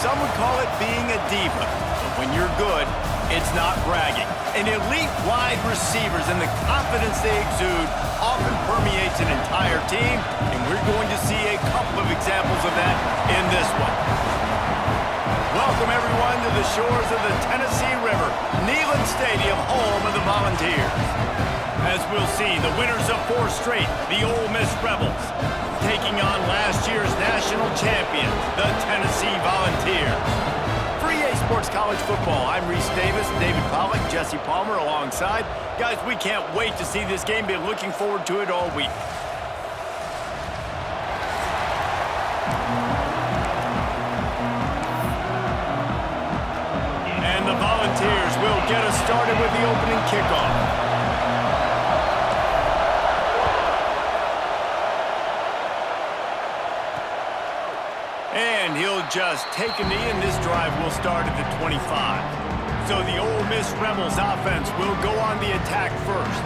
Some would call it being a diva. But when you're good, it's not bragging. And elite wide receivers and the confidence they exude often permeates an entire team, and we're going to see a couple of examples of that in this one. Welcome, everyone, to the shores of the Tennessee River, Neyland Stadium, home of the Volunteers. As we'll see, the winners of 4 straight, the Ole Miss Rebels, taking on last year's national champions, the Tennessee Volunteers. For EA Sports College Football, I'm Reese Davis, David Pollack, Jesse Palmer alongside. Guys, we can't wait to see this game. Been looking forward to it all week. And the Volunteers will get us started with the opening kickoff. And he'll just take a knee, and this drive will start at the 25. So the Ole Miss Rebels offense will go on the attack first.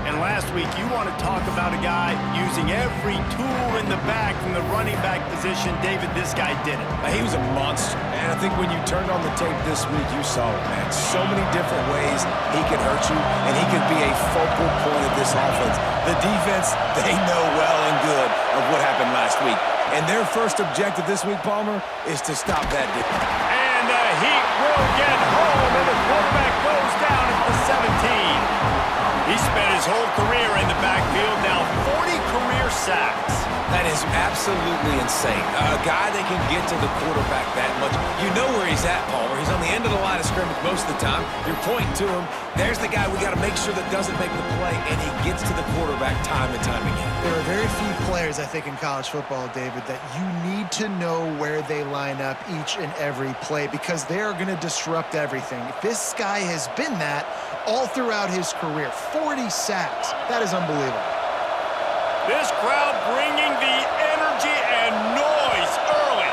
And last week, you want to talk about a guy using every tool in the bag from the running back position. David, this guy did it. He was a monster, man. I think when you turned on the tape this week, you saw it, man. So many different ways he could hurt you, and he could be a focal point of this offense. The defense, they know well and good of what happened last week. And their first objective this week, Palmer, is to stop that dude. And the Heat will get home, and the quarterback goes down at the 17. He spent his whole career in the backfield, now 40 career sacks. That is absolutely insane. A guy that can get to the quarterback that much. You know where he's at, Palmer. He's on the end of the line of scrimmage most of the time. You're pointing to him. There's the guy we got to make sure that doesn't make the play, and he gets to the quarterback time and time again. There are very few players, I think, in college football, David, that you need to know where they line up each and every play because they are going to disrupt everything. This guy has been that all throughout his career. 40 sacks. That is unbelievable. This crowd bringing the energy and noise early.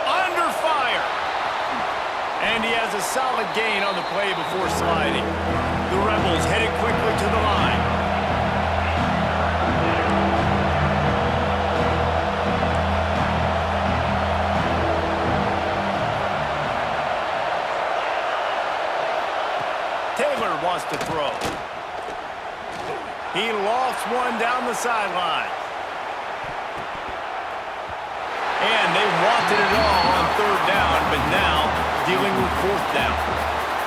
Under fire. And he has a solid gain on the play before sliding. The Rebels headed quickly to the line. Taylor wants to throw. He lofts one down the sideline. And they wanted it all on 3rd down, but now dealing with 4th down.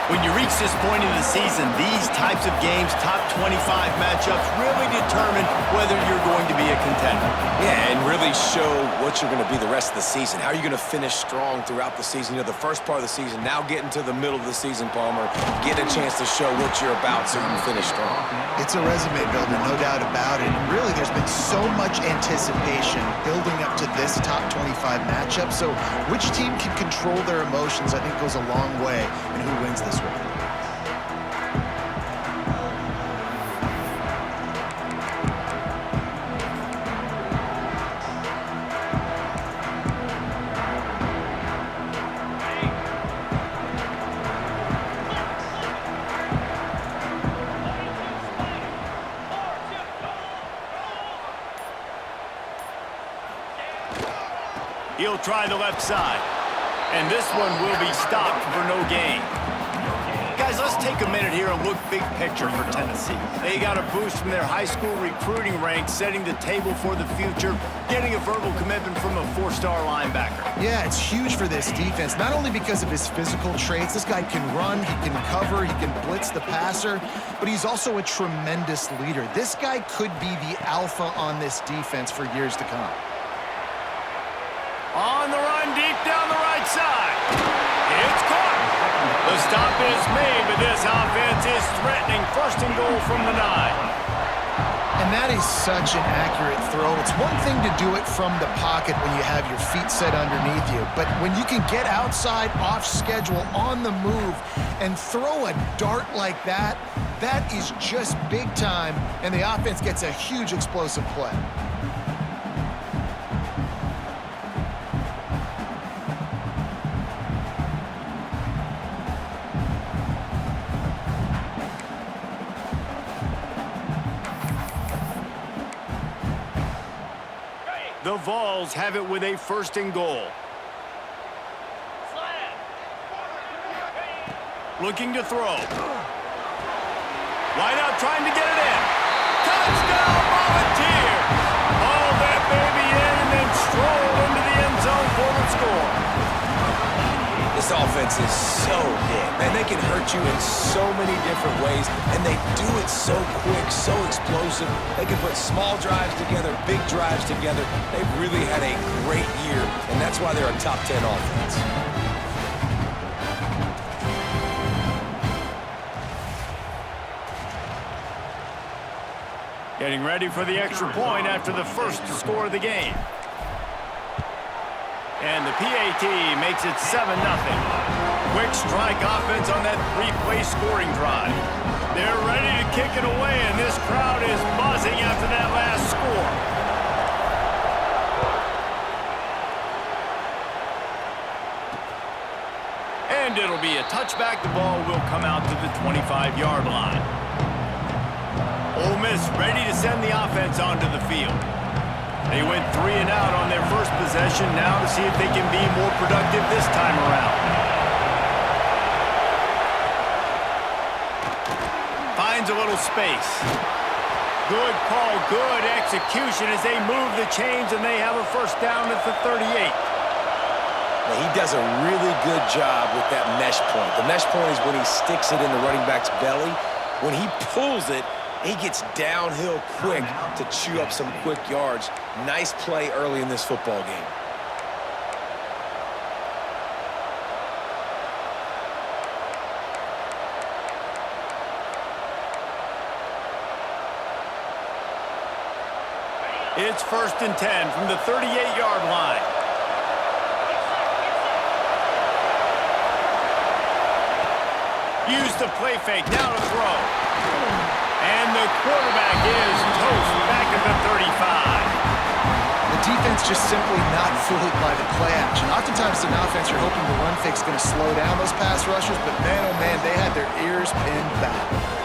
When you reach this point in the season, these types of games, top 25 matchups, really determine whether you're going to be a contender. Yeah, and really show what you're going to be the rest of the season. How are you going to finish strong throughout the season? You know, the first part of the season, now getting to the middle of the season, Palmer, getting a chance to show what you're about so you can finish strong. It's a resume builder, no doubt about it. And really, there's been so much anticipation building up to this top 25 matchup. So which team can control their emotions, I think, goes a long way in who wins this one. He'll try the left side. And this one will be stopped for no gain. Guys, let's take a minute here and look big picture for Tennessee. They got a boost from their high school recruiting ranks, setting the table for the future, getting a verbal commitment from a 4-star linebacker. Yeah, it's huge for this defense, not only because of his physical traits. This guy can run, he can cover, he can blitz the passer, but he's also a tremendous leader. This guy could be the alpha on this defense for years to come. On the run, deep down the right side. It's caught. The stop is made, but this offense is threatening. 1st and goal from the 9. And that is such an accurate throw. It's one thing to do it from the pocket when you have your feet set underneath you, but when you can get outside, off schedule, on the move, and throw a dart like that, that is just big time, and the offense gets a huge explosive play. The Vols have it with a 1st and goal. looking to throw. Wide out trying to get it in. Touchdown, Volunteers! Ball that baby in and then stroll into the end zone for the score. This offense is so good, man. They can hurt you in so many different ways, and they do it so quick, so explosive. They can put small drives together, big drives together. They've really had a great year, and that's why they're a top 10 offense. Getting ready for the extra point after the first score of the game. And the PAT makes it 7-0. Quick strike offense on that three-play scoring drive. They're ready to kick it away, and this crowd is buzzing after that last score. And it'll be a touchback. The ball will come out to the 25-yard line. Ole Miss ready to send the offense onto the field. They went 3 and out on their first possession, now to see if they can be more productive this time around. Finds a little space. Good call, good execution as they move the chains, and they have a first down at the 38. Now, he does a really good job with that mesh point. The mesh point is when he sticks it in the running back's belly. When he pulls it, he gets downhill quick to chew up some quick yards. Nice play early in this football game. It's 1st and 10 from the 38-yard line. Use the play fake, now to throw. And the quarterback is toast back at the 35. The defense just simply not fooled by the play action. Oftentimes, in offense, you're hoping the run fake's going to slow down those pass rushers, but man, oh man, they had their ears pinned back.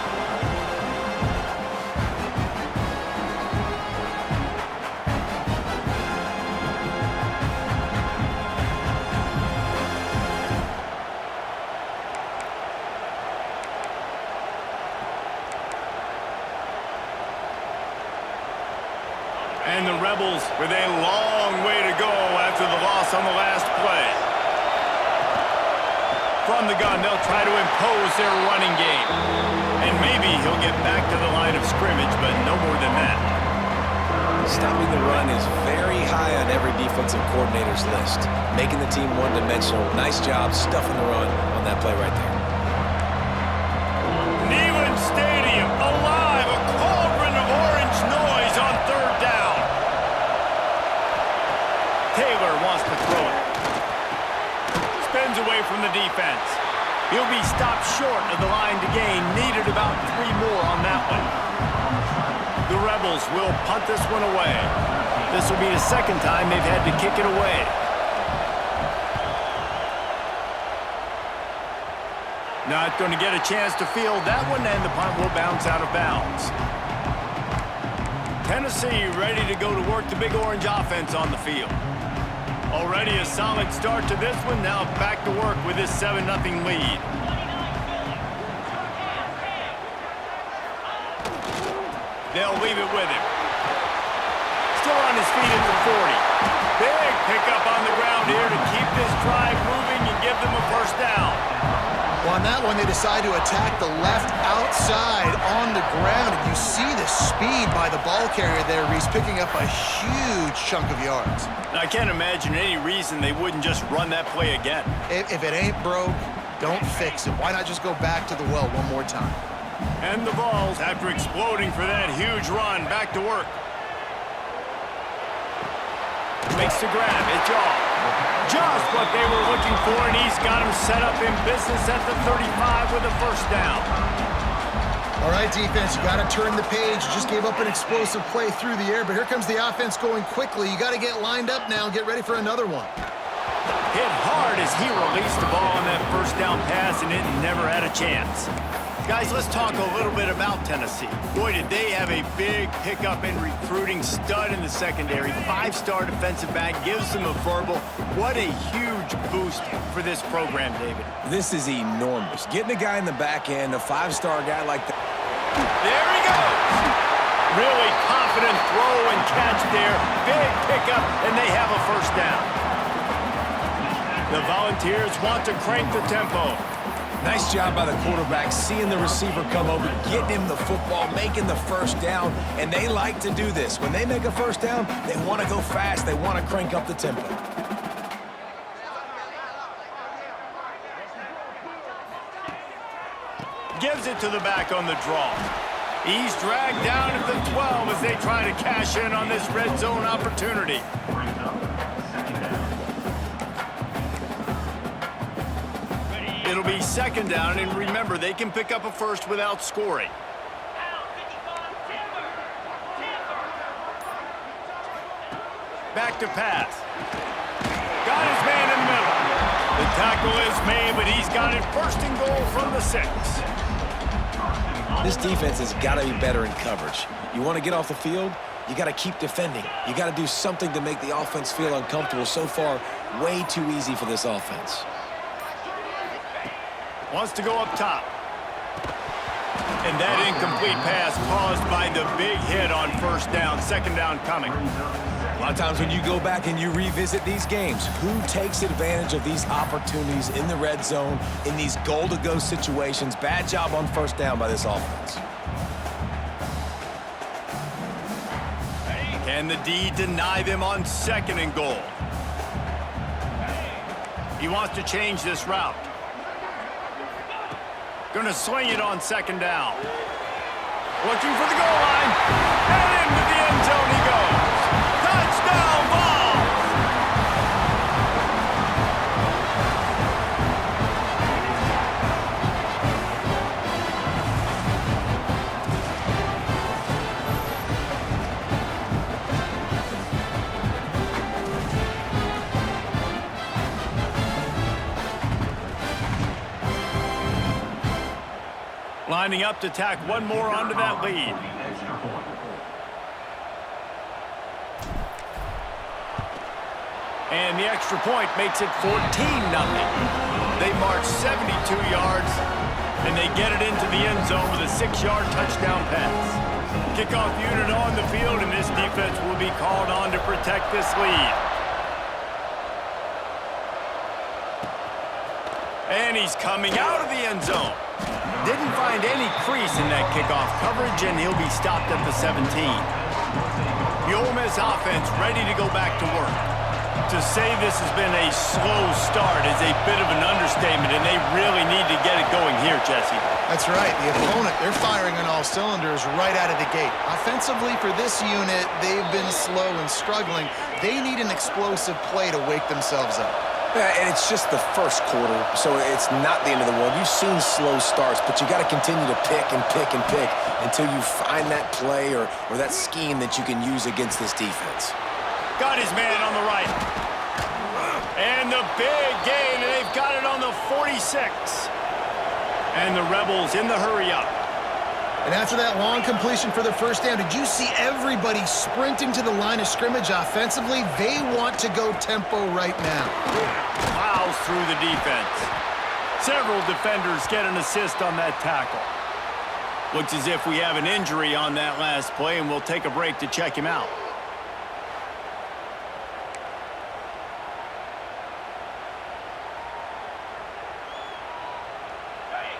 And the Rebels with a long way to go after the loss on the last play. From the gun, they'll try to impose their running game. And maybe he'll get back to the line of scrimmage, but no more than that. Stopping the run is very high on every defensive coordinator's list. Making the team one-dimensional. Nice job stuffing the run on that play right there. Neyland Stadium, alive, a cauldron of orange noise on 3rd down. Taylor wants to throw it. Spins away from the defense. He'll be stopped short of the line to gain. Needed about 3 more on that one. The Rebels will punt this one away. This will be the second time they've had to kick it away. Not going to get a chance to field that one, and the punt will bounce out of bounds. Tennessee ready to go to work the Big Orange offense on the field. Already a solid start to this one. Now back to work with this 7-0 lead. They'll leave it with him. Still on his feet at the 40. Big pickup on the ground here to keep this drive moving and give them a first down. Well, on that one, they decide to attack the left outside on the ground, and you see the speed by the ball carrier there. He's picking up a huge chunk of yards. I can't imagine any reason they wouldn't just run that play again. If it ain't broke, don't fix it. Why not just go back to the well one more time? And the balls, after exploding for that huge run, back to work. Makes the grab, it's off. Just what they were looking for, and he's got him set up in business at the 35 with a first down. All right, defense, you got to turn the page. You just gave up an explosive play through the air, but here comes the offense going quickly. You got to get lined up now and get ready for another one. Hit hard as he released the ball on that first down pass, and it never had a chance. Guys, let's talk a little bit about Tennessee. Boy, did they have a big pickup in recruiting, stud in the secondary, 5-star defensive back, gives them a verbal. What a huge boost for this program, David. This is enormous. Getting a guy in the back end, a 5-star guy like that. There he goes. Really confident throw and catch there. Big pickup, and they have a first down. The Volunteers want to crank the tempo. Nice job by the quarterback, seeing the receiver come over, getting him the football, making the first down, and they like to do this. When they make a first down, they want to go fast. They want to crank up the tempo. Gives it to the back on the draw. He's dragged down at the 12 as they try to cash in on this red zone opportunity. It'll be second down, and remember, they can pick up a first without scoring. Back to pass. Got his man in the middle. The tackle is made, but he's got it first and goal from the 6. This defense has got to be better in coverage. You want to get off the field, you got to keep defending. You got to do something to make the offense feel uncomfortable. So far, way too easy for this offense. Wants to go up top. And that incomplete pass caused by the big hit on first down. Second down coming. A lot of times when you go back and you revisit these games, who takes advantage of these opportunities in the red zone, in these goal-to-go situations? Bad job on first down by this offense. Can the D deny them on second and goal? He wants to change this route. Going to swing it on second down. Looking for the goal line. And into the end zone he goes. Touchdown ball! Lining up to tack one more onto that lead. And the extra point makes it 14-0. They march 72 yards, and they get it into the end zone with a 6-yard touchdown pass. Kickoff unit on the field, and this defense will be called on to protect this lead. And he's coming out of the end zone. Didn't find any crease in that kickoff coverage, and he'll be stopped at the 17. The Ole Miss offense ready to go back to work. To say this has been a slow start is a bit of an understatement, and they really need to get it going here, Jesse. That's right. The opponent, they're firing on all cylinders right out of the gate. Offensively for this unit, they've been slow and struggling. They need an explosive play to wake themselves up. Yeah, and it's just the first quarter, so it's not the end of the world. You've seen slow starts, but you got to continue to pick and pick and pick until you find that play or that scheme that you can use against this defense. Got his man on the right. And the big gain, and they've got it on the 46. And the Rebels in the hurry-up. And after that long completion for the first down, did you see everybody sprinting to the line of scrimmage offensively? They want to go tempo right now. Plows through the defense. Several defenders get an assist on that tackle. Looks as if we have an injury on that last play, and we'll take a break to check him out.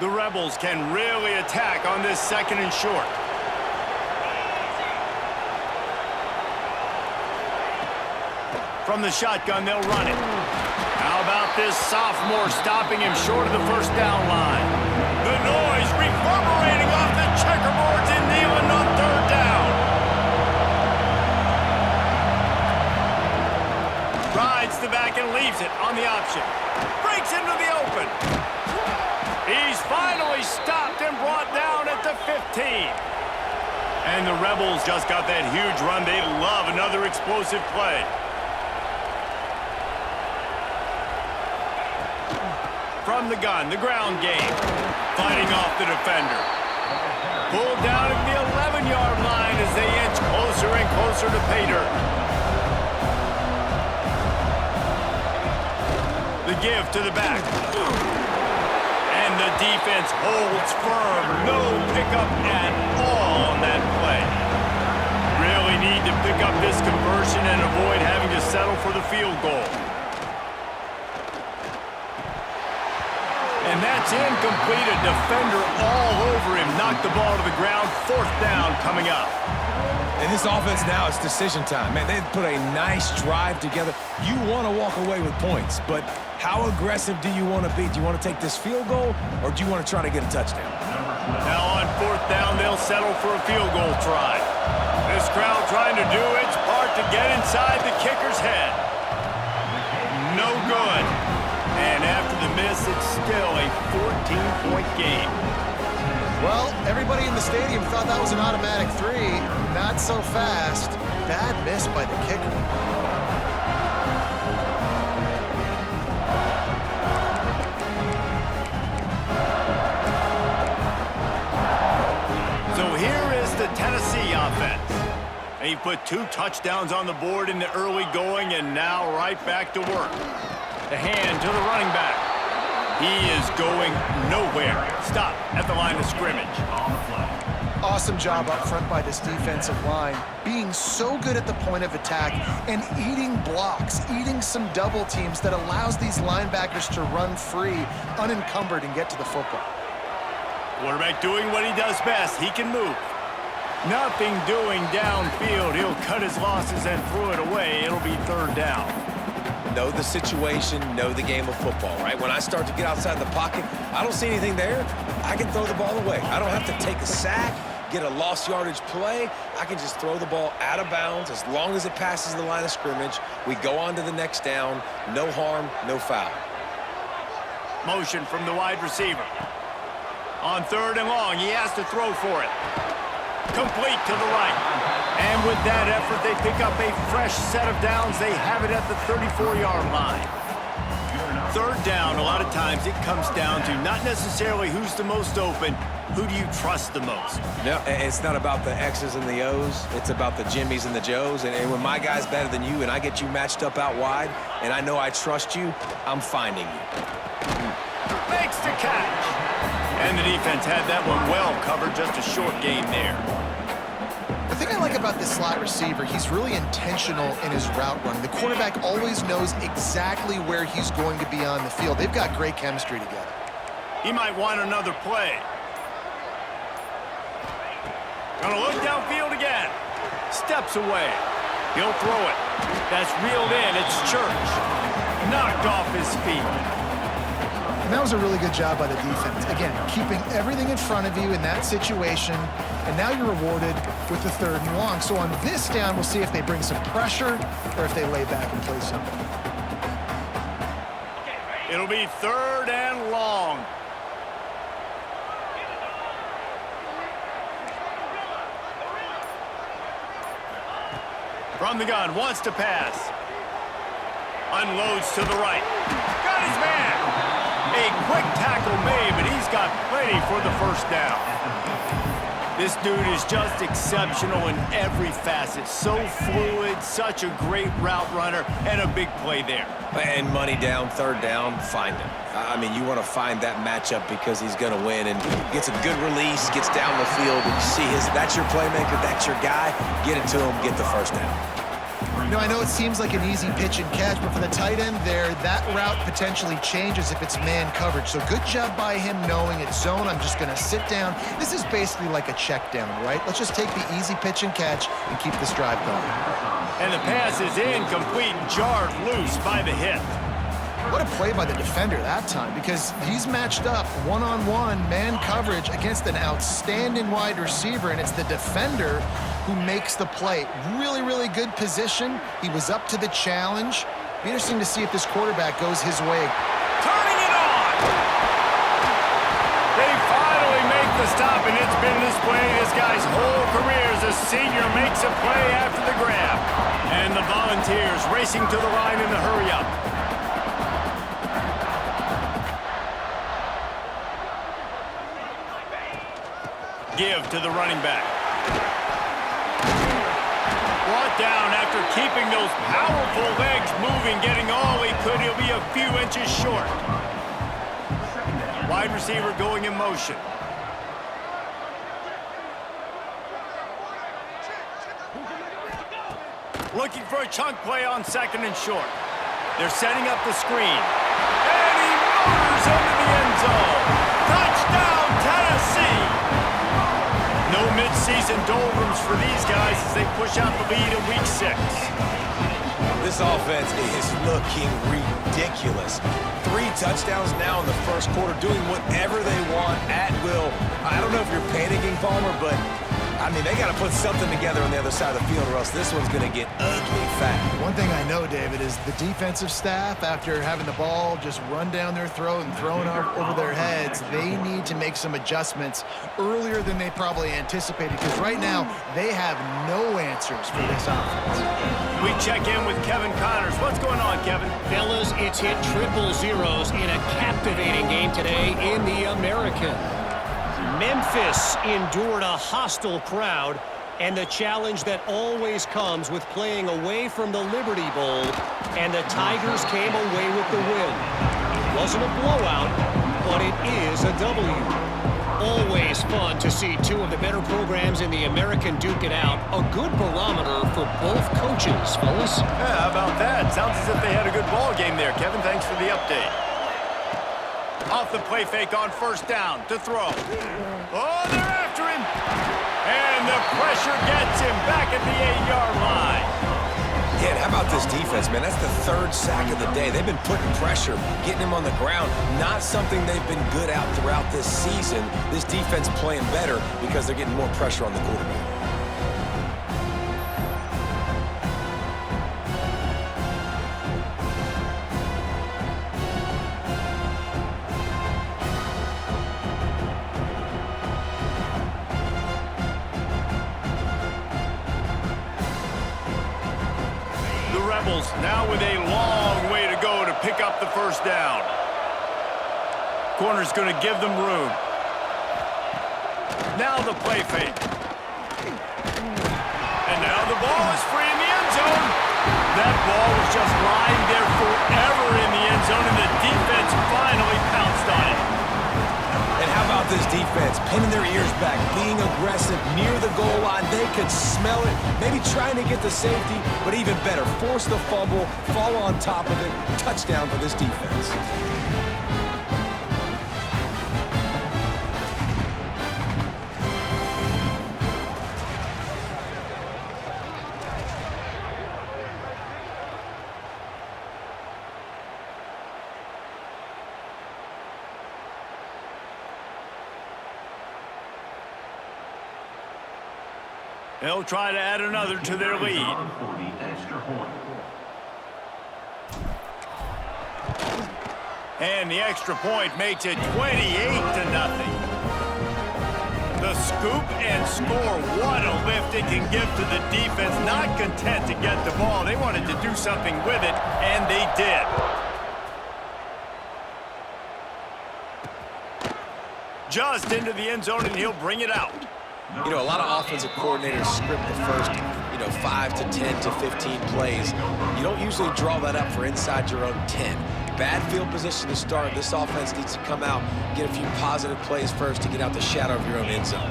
The Rebels can really attack on this second and short. From the shotgun, they'll run it. How about this sophomore stopping him short of the first down line? The noise reverberating off the checkerboards and kneeling on third down. Rides the back and leaves it on the option. Breaks into the open. He's finally stopped and brought down at the 15. And the Rebels just got that huge run. They love another explosive play. From the gun, the ground game. fighting off the defender. Pulled down at the 11-yard line as they inch closer and closer to pay dirt. The give to the back. And the defense holds firm. No pickup at all on that play. Really need to pick up this conversion and avoid having to settle for the field goal. And that's incomplete. A defender all over him. Knocked the ball to the ground. 4th down coming up. And this offense now, it's decision time. Man, they put a nice drive together. You want to walk away with points, but how aggressive do you want to be? Do you want to take this field goal, or do you want to try to get a touchdown? Now on 4th down, they'll settle for a field goal try. This crowd trying to do its part to get inside the kicker's head. No good. And after the miss, it's still a 14-point game. Well, everybody in the stadium thought that was an automatic 3. Not so fast. Bad miss by the kicker. So here is the Tennessee offense. He put 2 touchdowns on the board in the early going, and now right back to work. The hand to the running back. He is going nowhere. Stop at the line of scrimmage. Awesome job up front by this defensive line, being so good at the point of attack and eating blocks, eating some double teams that allows these linebackers to run free, unencumbered, and get to the football. Quarterback doing what he does best. He can move. Nothing doing downfield. He'll cut his losses and throw it away. It'll be 3rd down. Know the situation, know the game of football, right? When I start to get outside the pocket, I don't see anything there, I can throw the ball away. I don't have to take a sack, get a lost yardage play. I can just throw the ball out of bounds as long as it passes the line of scrimmage. We go on to the next down. No harm, no foul. Motion from the wide receiver. On 3rd and long, he has to throw for it. Complete to the right. And with that effort, they pick up a fresh set of downs. They have it at the 34-yard line. 3rd down, a lot of times it comes down to not necessarily who's the most open, who do you trust the most? No, it's not about the X's and the O's. It's about the Jimmys and the Joes. And when my guy's better than you and I get you matched up out wide and I know I trust you, I'm finding you. Makes the catch. And the defense had that one well covered. Just a short gain there. The thing I like about this slot receiver, he's really intentional in his route running. The quarterback always knows exactly where he's going to be on the field. They've got great chemistry together. He might want another play. Gonna look downfield again. Steps away. He'll throw it. That's reeled in. It's Church. Knocked off his feet. And that was a really good job by the defense. Again, keeping everything in front of you in that situation, and now you're rewarded with the 3rd and long. So on this down, we'll see if they bring some pressure or if they lay back and play something. It'll be 3rd and long. From the gun, wants to pass. Unloads to the right. Got his man. A quick tackle made, but he's got plenty for the 1st down. This dude is just exceptional in every facet. So fluid, such a great route runner, and a big play there. And money down, 3rd down, find him. I mean, you want to find that matchup because he's going to win and gets a good release, gets down the field, and you see that's your playmaker, that's your guy. Get it to him, get the 1st down. You know, I know it seems like an easy pitch and catch, but for the tight end there, that route potentially changes if it's man coverage. So good job by him knowing it's zone. I'm just going to sit down. This is basically like a check down, right? Let's just take the easy pitch and catch and keep this drive going. And the pass is incomplete, jarred loose by the hit. What a play by the defender that time, because he's matched up one-on-one man coverage against an outstanding wide receiver, and it's the defender who makes the play. Really, really good position. He was up to the challenge. Be interesting to see if this quarterback goes his way. Turning it on! They finally make the stop, and it's been this way this guy's whole career as a senior makes a play after the grab. And the Volunteers racing to the line in the hurry-up. give to the running back. Brought down after keeping those powerful legs moving, getting all he could. He'll be a few inches short. Wide receiver going in motion. Looking for a chunk play on 2nd and short. They're setting up the screen. And he motors into the end zone. Touchdown, Tennessee! No mid-season doldrums for these guys as they push out the lead in Week 6. This offense is looking ridiculous. 3 touchdowns now in the first quarter, doing whatever they want at will. I don't know if you're panicking, Palmer, but I mean, they got to put something together on the other side of the field or else this one's going to get ugly fast. One thing I know, David, is the defensive staff, after having the ball just run down their throat and thrown over their heads, they need to make some adjustments earlier than they probably anticipated, because right now they have no answers for this offense. We check in with Kevin Connors. What's going on, Kevin? Fellas, it's hit triple zeros in a captivating game today in the American. Memphis endured a hostile crowd and the challenge that always comes with playing away from the Liberty Bowl, and the Tigers came away with the win. It wasn't a blowout, but it is a W. Always fun to see 2 of the better programs in the American duke it out. A good barometer for both coaches, fellas. Yeah, how about that? Sounds as if they had a good ball game there. Kevin, thanks for the update. Off the play fake on 1st down to throw. Oh, they're after him. And the pressure gets him back at the 8-yard line. Yeah, and how about this defense, man? That's the 3rd sack of the day. They've been putting pressure, getting him on the ground. Not something they've been good at throughout this season. This defense playing better because they're getting more pressure on the quarterback. Now with a long way to go to pick up the 1st down. Corner's going to give them room. Now the play fake. And now the ball is free in the end zone. That ball was just lying there forever in the end zone, and the defense finally pounced on it. And how about this defense? Pinning their ears back, being aggressive near the goal line. They could smell it, maybe trying to get the safety, but even better, force the fumble, fall on top of it. Touchdown for this defense. They'll try to add another to their lead. And the extra point makes it 28-0. The scoop and score. What a lift it can give to the defense. Not content to get the ball. They wanted to do something with it, and they did. Just into the end zone, and he'll bring it out. You know, a lot of offensive coordinators script the first, 5 to 10 to 15 plays. You don't usually draw that up for inside your own 10. Bad field position to start. This offense needs to come out, get a few positive plays first to get out the shadow of your own end zone.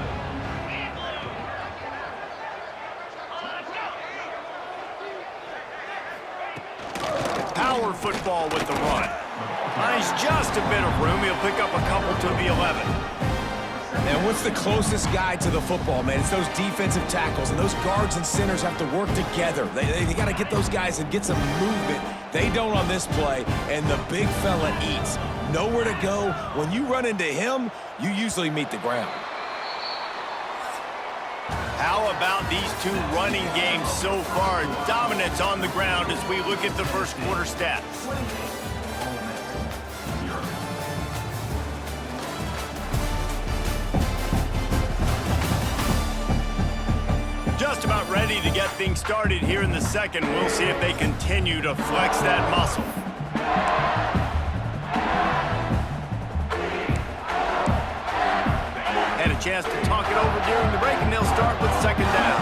Power football with the run. Finds just a bit of room. He'll pick up a couple to the 11. And what's the closest guy to the football, man? It's those defensive tackles, and those guards and centers have to work together. They got to get those guys and get some movement. They don't on this play, and the big fella eats. Nowhere to go. When you run into him, you usually meet the ground. How about these 2 running games so far? Dominance on the ground as we look at the first quarter stats. Just about ready to get things started here in the second. We'll see if they continue to flex that muscle. Had a chance to talk it over during the break, and they'll start with second down.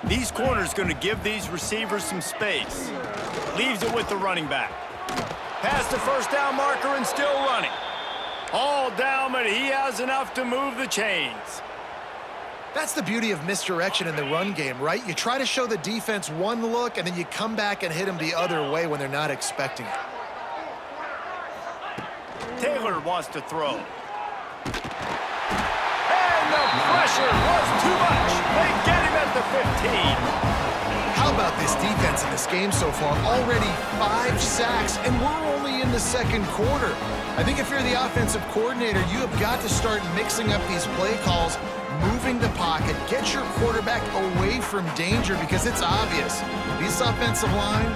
These corners going to give these receivers some space. Leaves it with the running back. Past the first down marker and still running. All down, but he has enough to move the chains. That's the beauty of misdirection in the run game, right? You try to show the defense one look, and then you come back and hit them the other way when they're not expecting it. Taylor wants to throw. And the pressure was too much. They get him at the 15. How about this defense in this game so far? Already 5 sacks, and we're only in the second quarter. I think if you're the offensive coordinator, you have got to start mixing up these play calls, moving the pocket, get your quarterback away from danger, because it's obvious. This offensive line,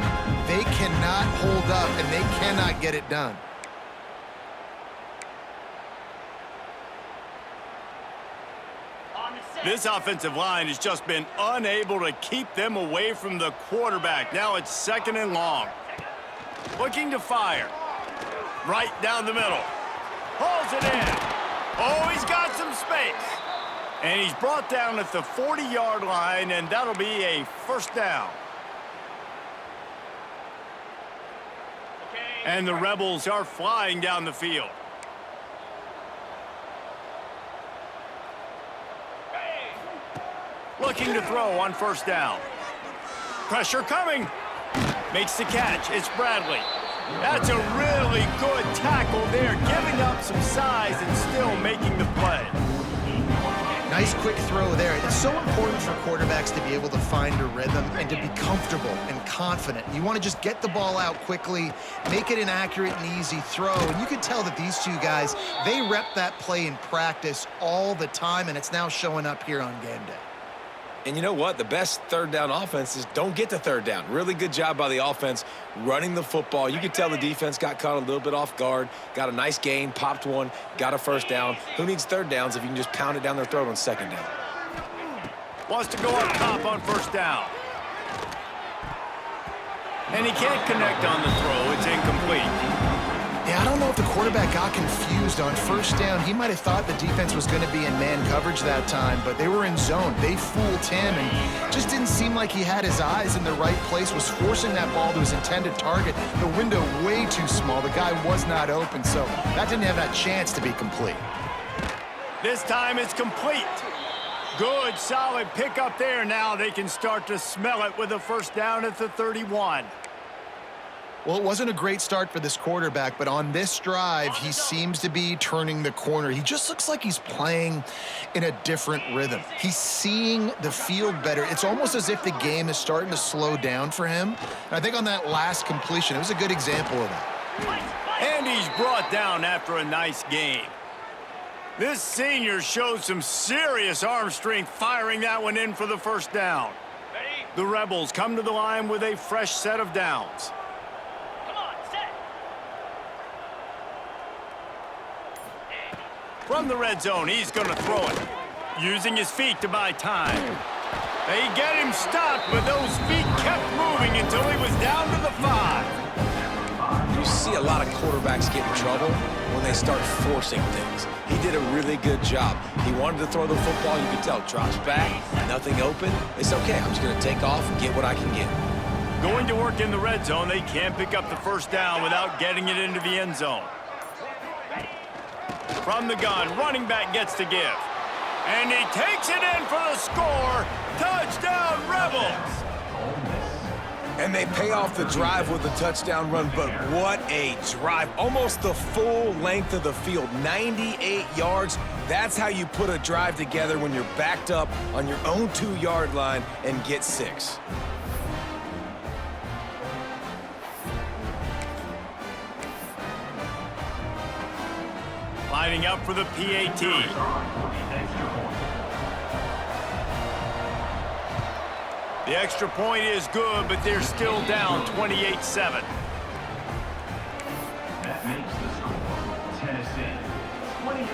they cannot hold up, and they cannot get it done. This offensive line has just been unable to keep them away from the quarterback. Now it's second and long. Looking to fire. Right down the middle. Pulls it in. Oh, he's got some space. And he's brought down at the 40-yard line, and that'll be a first down. And the Rebels are flying down the field. Looking to throw on first down. Pressure coming. Makes the catch. It's Bradley. That's a really good tackle there, giving up some size and still making the play. Nice quick throw there. It's so important for quarterbacks to be able to find a rhythm and to be comfortable and confident. You want to just get the ball out quickly, make it an accurate and easy throw. And you can tell that these two guys, they rep that play in practice all the time, and it's now showing up here on game day. And you know what? The best third down offenses don't get to third down. Really good job by the offense running the football. You could tell the defense got caught a little bit off guard, got a nice gain, popped one, got a first down. Who needs third downs if you can just pound it down their throat on second down? Wants to go up top on first down. And he can't connect on the throw. It's incomplete. Yeah, I don't know if the quarterback got confused on first down. He might have thought the defense was going to be in man coverage that time, but they were in zone. They fooled him, and just didn't seem like he had his eyes in the right place, was forcing that ball to his intended target. The window way too small. The guy was not open, so that didn't have that chance to be complete. This time it's complete. Good, solid pickup there. Now they can start to smell it with a first down at the 31. Well, it wasn't a great start for this quarterback, but on this drive, he seems to be turning the corner. He just looks like he's playing in a different rhythm. He's seeing the field better. It's almost as if the game is starting to slow down for him. And I think on that last completion, it was a good example of that. And he's brought down after a nice game. This senior shows some serious arm strength firing that one in for the first down. The Rebels come to the line with a fresh set of downs. From the red zone, he's going to throw it. Using his feet to buy time. They get him stopped, but those feet kept moving until he was down to the 5. You see a lot of quarterbacks get in trouble when they start forcing things. He did a really good job. He wanted to throw the football. You could tell. Drops back, nothing open. It's okay. I'm just going to take off and get what I can get. Going to work in the red zone, they can't pick up the first down without getting it into the end zone. From the gun, running back gets to give. And he takes it in for the score. Touchdown, Rebels! And they pay off the drive with a touchdown run, but what a drive. Almost the full length of the field, 98 yards. That's how you put a drive together when you're backed up on your own 2-yard line and get 6. Lining up for the PAT. The extra point is good, but they're still down 28-7. That makes the score Tennessee 28.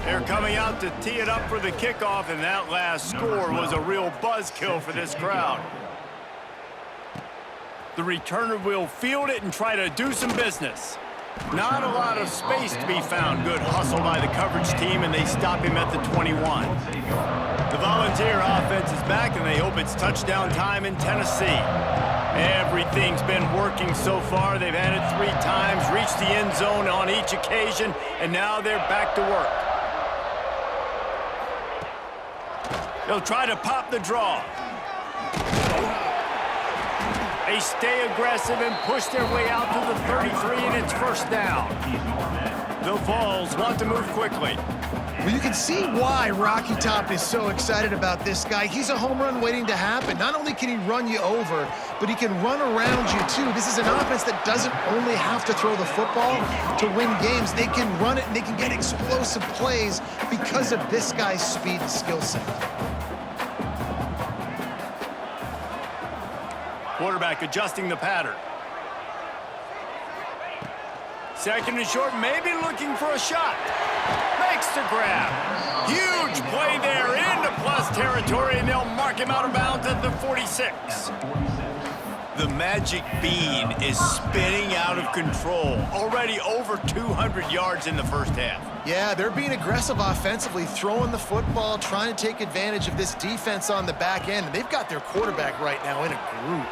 They're coming out to tee it up for the kickoff, and that last score was a real buzzkill for this crowd. The returner will field it and try to do some business. Not a lot of space to be found. Good hustle by the coverage team, and they stop him at the 21. The Volunteer offense is back, and they hope it's touchdown time in Tennessee. Everything's been working so far. They've had it 3 times, reached the end zone on each occasion, and now they're back to work. They'll try to pop the draw. They stay aggressive and push their way out to the 33, and it's first down. The Vols want to move quickly. Well, you can see why Rocky Top is so excited about this guy. He's a home run waiting to happen. Not only can he run you over, but he can run around you, too. This is an offense that doesn't only have to throw the football to win games. They can run it, and they can get explosive plays because of this guy's speed and skill set. Quarterback adjusting the pattern. Second and short, maybe looking for a shot. Makes the grab. Huge play there into plus territory, and they'll mark him out of bounds at the 46. The magic bean is spinning out of control. Already over 200 yards in the first half. Yeah, they're being aggressive offensively, throwing the football, trying to take advantage of this defense on the back end. They've got their quarterback right now in a groove.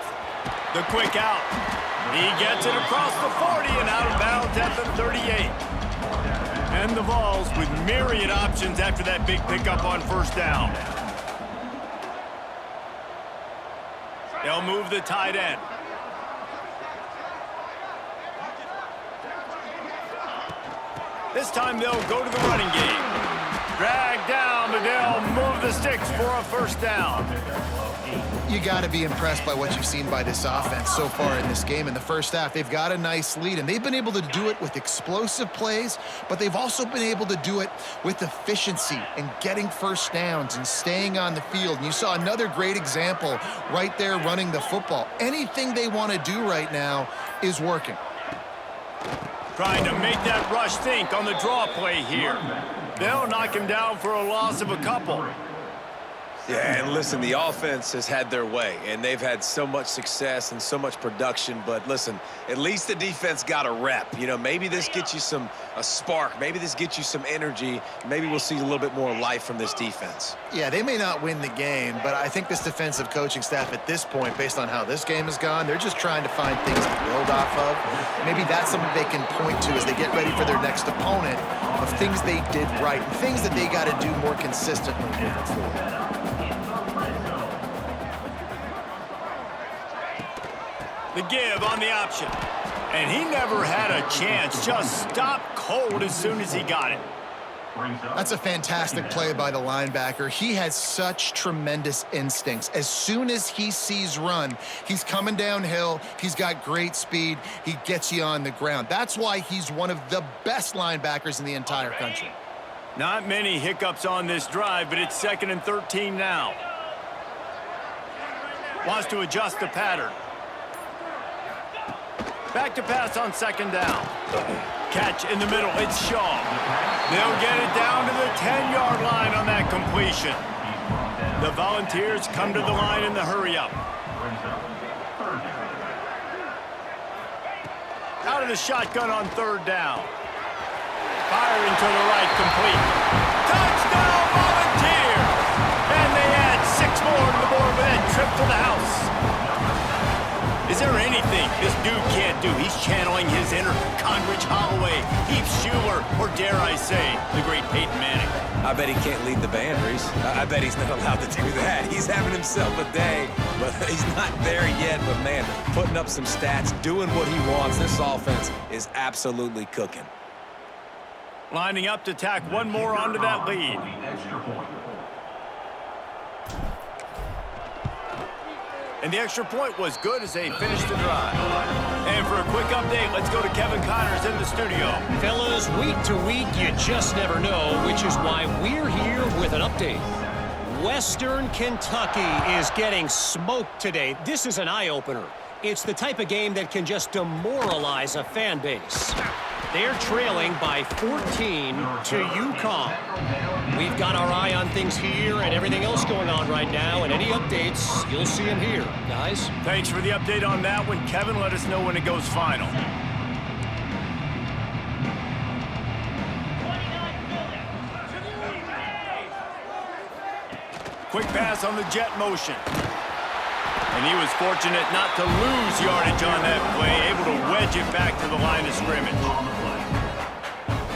The quick out. He gets it across the 40 and out of bounds at the 38. And the Vols with myriad options after that big pickup on first down. They'll move the tight end. This time they'll go to the running game. Drag down, but they'll move the sticks for a first down. You got to be impressed by what you've seen by this offense so far in this game. In the first half, they've got a nice lead, and they've been able to do it with explosive plays, but they've also been able to do it with efficiency and getting first downs and staying on the field. And you saw another great example right there running the football. Anything they want to do right now is working. Trying to make that rush think on the draw play here. They'll knock him down for a loss of a couple. Yeah, and listen, the offense has had their way, and they've had so much success and so much production. But listen, at least the defense got a rep. You know, maybe this gets you a spark. Maybe this gets you some energy. Maybe we'll see a little bit more life from this defense. Yeah, they may not win the game, but I think this defensive coaching staff at this point, based on how this game has gone, they're just trying to find things to build off of. Maybe that's something they can point to as they get ready for their next opponent, of things they did right and things that they got to do more consistently moving forward. The give on the option. And he never had a chance. Just stopped cold as soon as he got it. That's a fantastic play by the linebacker. He has such tremendous instincts. As soon as he sees run, he's coming downhill. He's got great speed. He gets you on the ground. That's why he's one of the best linebackers in the entire country. Not many hiccups on this drive, but it's 2nd and 13 now. Wants to adjust the pattern. Back to pass on 2nd down. Catch in the middle. It's Shaw. They'll get it down to the 10-yard line on that completion. The Volunteers come to the line in the hurry-up. Out of the shotgun on 3rd down. Firing to the right, complete. Touchdown, Volunteers! And they add 6 more to the board with that trip to the house. Is there anything this dude can't do? He's channeling his inner Conridge Holloway, Heath Schuler, or dare I say, the great Peyton Manning. I bet he can't lead the band, Reese. I bet he's not allowed to do that. He's having himself a day, but he's not there yet. But, man, putting up some stats, doing what he wants. This offense is absolutely cooking. Lining up to tack one more onto that lead. And the extra point was good as they finished the drive. And for a quick update, let's go to Kevin Connors in the studio. Fellas, week to week, you just never know, which is why we're here with an update. Western Kentucky is getting smoked today. This is an eye-opener. It's the type of game that can just demoralize a fan base. They're trailing by 14 to UConn. We've got our eye on things here and everything else going on right now, and any updates, you'll see them here, guys. Thanks for the update on that one, Kevin. Let us know when it goes final. Quick pass on the jet motion. And he was fortunate not to lose yardage on that play, able to wedge it back to the line of scrimmage.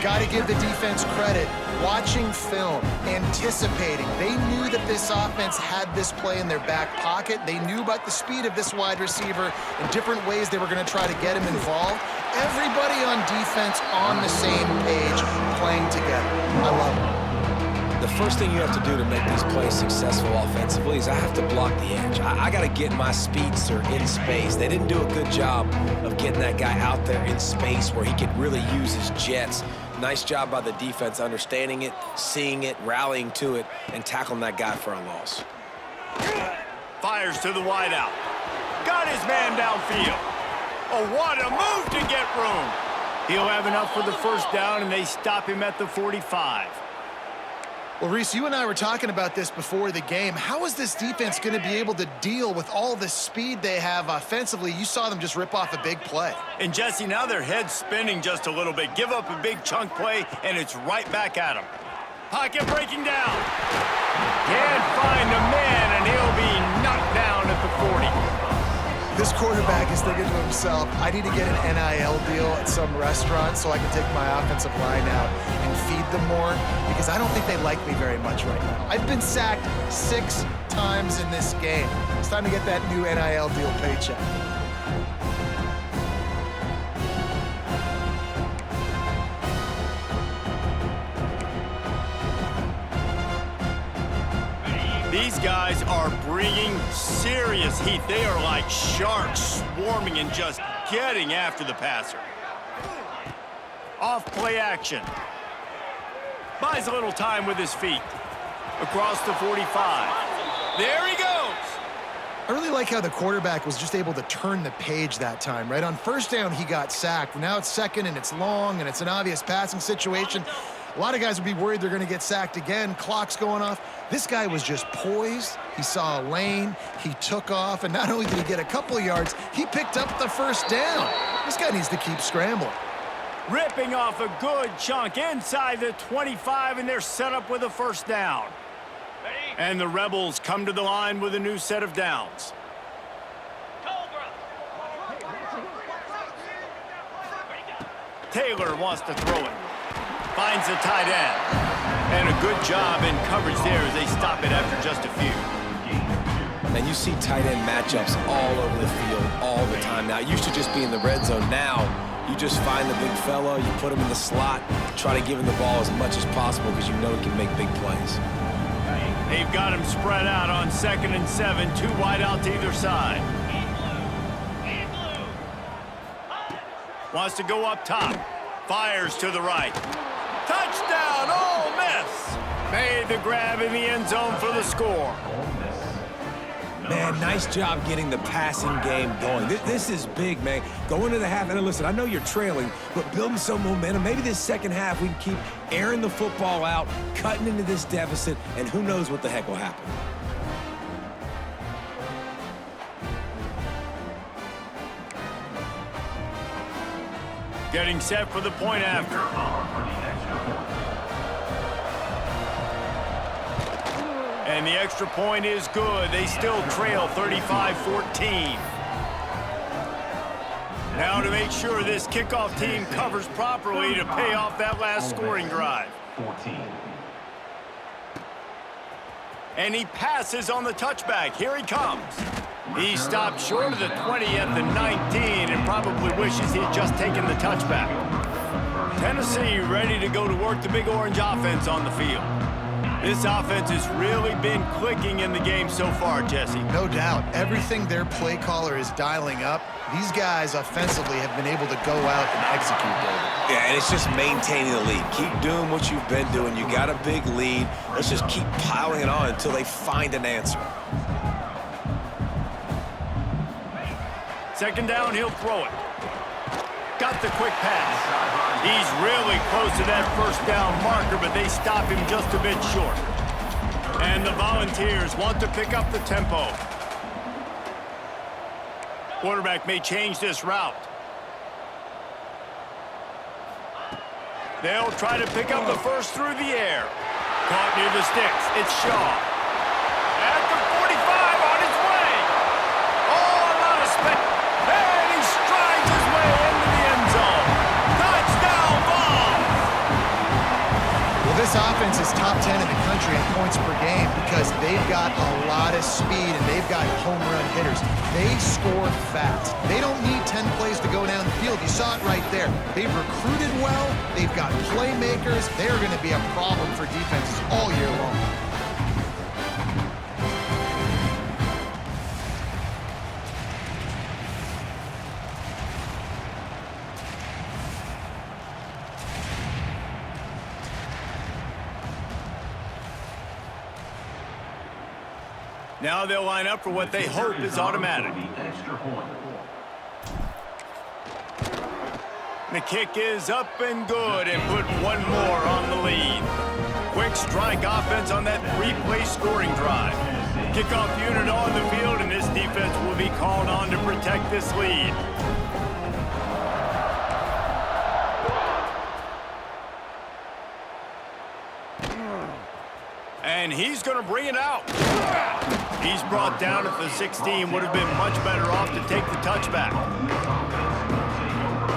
Got to give the defense credit. Watching film, anticipating. They knew that this offense had this play in their back pocket. They knew about the speed of this wide receiver and different ways they were going to try to get him involved. Everybody on defense on the same page, playing together. I love it. The first thing you have to do to make these plays successful offensively is I have to block the edge. I got to get my speedster in space. They didn't do a good job of getting that guy out there in space where he could really use his jets. Nice job by the defense understanding it, seeing it, rallying to it, and tackling that guy for a loss. Fires to the wideout. Got his man downfield. Oh, what a move to get room. He'll have enough for the first down, and they stop him at the 45. Well, Reese, you and I were talking about this before the game. How is this defense going to be able to deal with all the speed they have offensively? You saw them just rip off a big play. And, Jesse, now their head's spinning just a little bit. Give up a big chunk play, and it's right back at them. Pocket breaking down. Can't find the man, and he'll be knocked down at the 40. This quarterback is thinking to himself, I need to get an NIL deal at some restaurant so I can take my offensive line out and feed them more, because I don't think they like me very much right now. I've been sacked 6 times in this game. It's time to get that new NIL deal paycheck. These guys are bringing serious heat. They are like sharks swarming and just getting after the passer. Off play action. Buys a little time with his feet. Across the 45. There he goes. I really like how the quarterback was just able to turn the page that time, right? On first down, he got sacked. Now it's second, and it's long, and it's an obvious passing situation. A lot of guys would be worried they're going to get sacked again. Clock's going off. This guy was just poised. He saw a lane. He took off. And not only did he get a couple of yards, he picked up the first down. This guy needs to keep scrambling. Ripping off a good chunk inside the 25, and they're set up with a first down. And the Rebels come to the line with a new set of downs. Taylor wants to throw it. Finds the tight end. And a good job in coverage there as they stop it after just a few. And you see tight end matchups all over the field all the time now. It used to just be in the red zone. Now you just find the big fella, you put him in the slot, try to give him the ball as much as possible because you know he can make big plays. They've got him spread out on 2nd and 7, 2 wide out to either side. Wants to go up top. Fires to the right. Touchdown, Ole Miss! Made the grab in the end zone for the score. Man, nice job getting the passing game going. This is big, man. Go into the half, and listen, I know you're trailing, but building some momentum. Maybe this second half we can keep airing the football out, cutting into this deficit, and who knows what the heck will happen. Getting set for the point after. And the extra point is good. They still trail 35-14. Now to make sure this kickoff team covers properly to pay off that last scoring drive. 14. And he passes on the touchback. Here he comes. He stopped short of the 20 at the 19 and probably wishes he had just taken the touchback. Tennessee ready to go to work the Big Orange offense on the field. This offense has really been clicking in the game so far, Jesse. No doubt. Everything their play caller is dialing up, these guys offensively have been able to go out and execute, David. Yeah, and it's just maintaining the lead. Keep doing what you've been doing. You got a big lead. Let's just keep piling it on until they find an answer. 2nd down, he'll throw it. Got the quick pass. He's really close to that first down marker, but they stop him just a bit short. And the Volunteers want to pick up the tempo. Quarterback may change this route. They'll try to pick up the first through the air. Caught near the sticks. It's Shaw. This offense is top 10 in the country in points per game because they've got a lot of speed and they've got home run hitters. They score fast. They don't need 10 plays to go down the field. You saw it right there. They've recruited well. They've got playmakers. They're going to be a problem for defenses all year long. Now they'll line up for what they hope is automatic. The kick is up and good and put one more on the lead. Quick strike offense on that three-play scoring drive. Kickoff unit on the field, and this defense will be called on to protect this lead. And he's going to bring it out. He's brought down at the 16. Would have been much better off to take the touchback.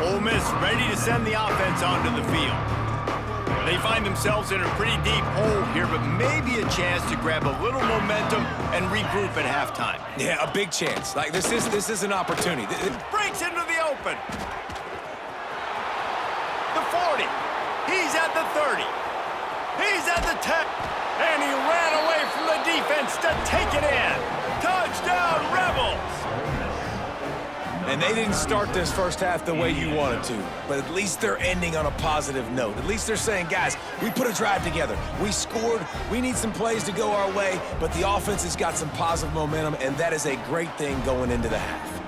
Ole Miss ready to send the offense onto the field. They find themselves in a pretty deep hole here, but maybe a chance to grab a little momentum and regroup at halftime. Yeah, a big chance. Like, this is an opportunity. Breaks into the open. The 40. He's at the 30. He's at the 10. And he ran away from the defense to take it in. Touchdown, Rebels! And they didn't start this first half the way you wanted to, but at least they're ending on a positive note. At least they're saying, guys, we put a drive together. We scored. We need some plays to go our way, but the offense has got some positive momentum, and that is a great thing going into the half.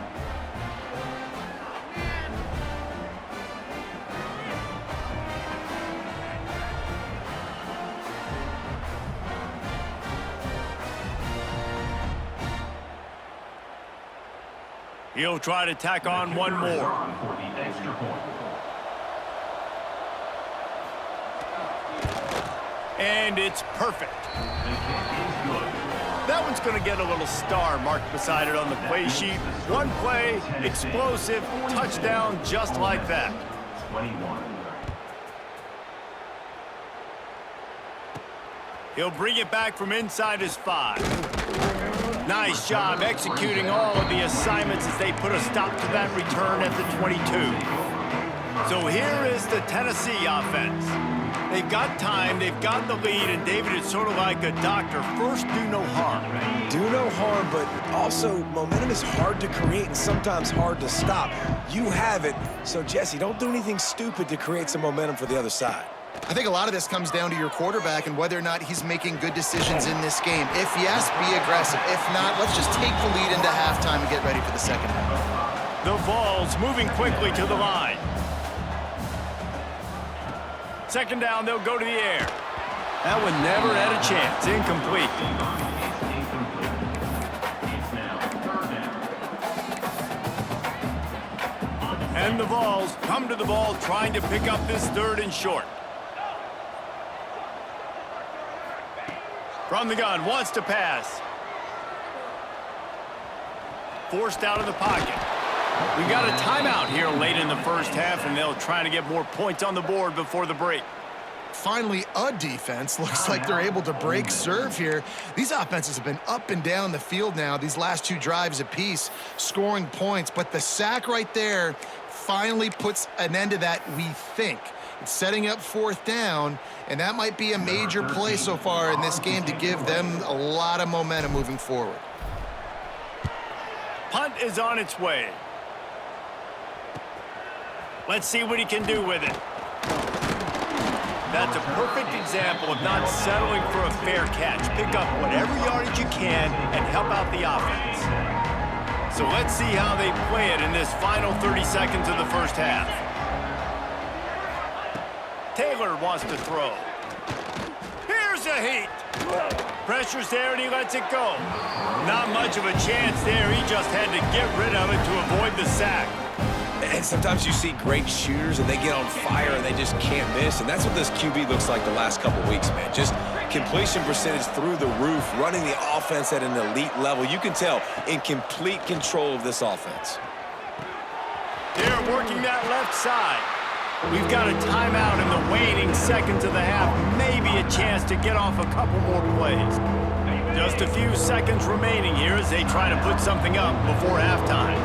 He'll try to tack on one more. And it's perfect. That one's going to get a little star marked beside it on the play sheet. One play, explosive, touchdown just like that. 21. He'll bring it back from inside his 5. Nice job executing all of the assignments as they put a stop to that return at the 22. So here is the Tennessee offense. They've got time, they've got the lead, and David, it's sort of like a doctor. First, do no harm. Do no harm, but also momentum is hard to create and sometimes hard to stop. You have it, so Jesse, don't do anything stupid to create some momentum for the other side. I think a lot of this comes down to your quarterback and whether or not he's making good decisions in this game. If yes, be aggressive. If not, let's just take the lead into halftime and get ready for the second half. The Vols moving quickly to the line. Second down, they'll go to the air. That one never had a chance. Incomplete. And the Vols come to the ball trying to pick up this third and short. From the gun, wants to pass. Forced out of the pocket. We got a timeout here late in the first half, and they'll try to get more points on the board before the break. Finally, a defense. Looks like they're able to break serve here. These offenses have been up and down the field now, these last two drives apiece, scoring points. But the sack right there finally puts an end to that, we think. It's setting up fourth down, and that might be a major play so far in this game to give them a lot of momentum moving forward. Punt is on its way. Let's see what he can do with it. That's a perfect example of not settling for a fair catch. Pick up whatever yardage you can and help out the offense. So let's see how they play it in this final 30 seconds of the first half. Taylor wants to throw. Here's a heat. Pressure's there and he lets it go. Not much of a chance there. He just had to get rid of it to avoid the sack. And sometimes you see great shooters and they get on fire and they just can't miss. And that's what this QB looks like the last couple weeks, man. Just completion percentage through the roof, running the offense at an elite level. You can tell in complete control of this offense. They're working that left side. We've got a timeout in the waning seconds of the half. Maybe a chance to get off a couple more plays. Just a few seconds remaining here as they try to put something up before halftime.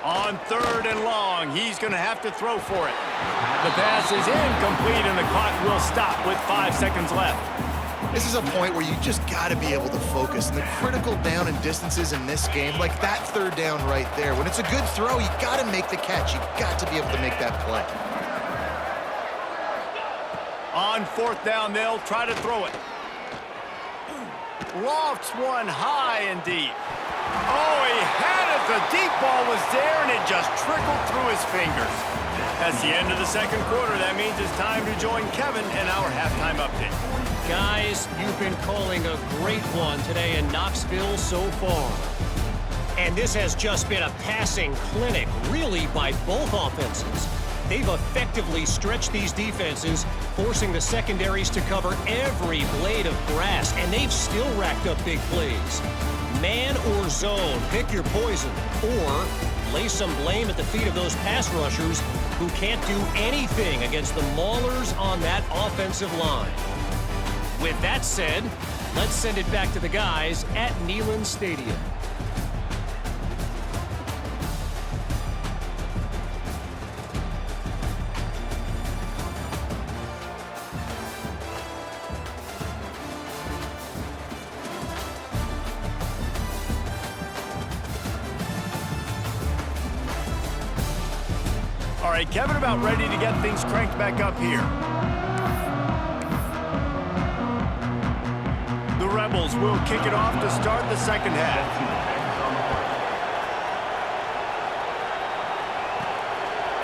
On 3rd and long, he's going to have to throw for it. The pass is incomplete, and the clock will stop with 5 seconds left. This is a point where you just got to be able to focus. And the critical down and distances in this game, like that 3rd down right there, when it's a good throw, you got to make the catch. You got to be able to make that play. On 4th down, they'll try to throw it. Lofts one high and deep. Oh, he had it. The deep ball was there, and it just trickled through his fingers. That's the end of the 2nd quarter. That means it's time to join Kevin in our halftime update. Guys, you've been calling a great one today in Knoxville so far. And this has just been a passing clinic, really, by both offenses. They've effectively stretched these defenses, forcing the secondaries to cover every blade of grass, and they've still racked up big plays. Man or zone, pick your poison, or lay some blame at the feet of those pass rushers who can't do anything against the maulers on that offensive line. With that said, let's send it back to the guys at Neyland Stadium. All right, Kevin, about ready to get things cranked back up here. The Rebels will kick it off to start the 2nd half.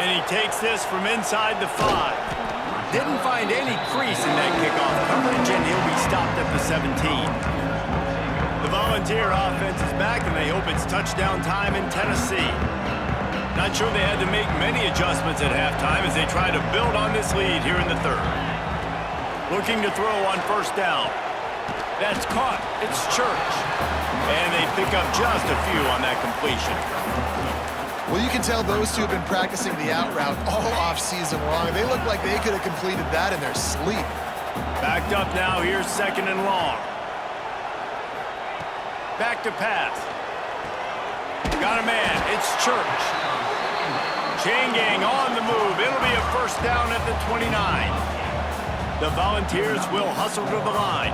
And he takes this from inside the 5. Didn't find any crease in that kickoff coverage, and he'll be stopped at the 17. The Volunteer offense is back, and they hope it's touchdown time in Tennessee. Not sure they had to make many adjustments at halftime as they try to build on this lead here in the 3rd. Looking to throw on 1st down. That's caught. It's Church. And they pick up just a few on that completion. Well, you can tell those two have been practicing the out route all off-season long. They look like they could have completed that in their sleep. Backed up now. Here's 2nd and long. Back to pass. Got a man. It's Church. Chain gang on the move. It'll be a 1st down at the 29. The Volunteers will hustle to the line.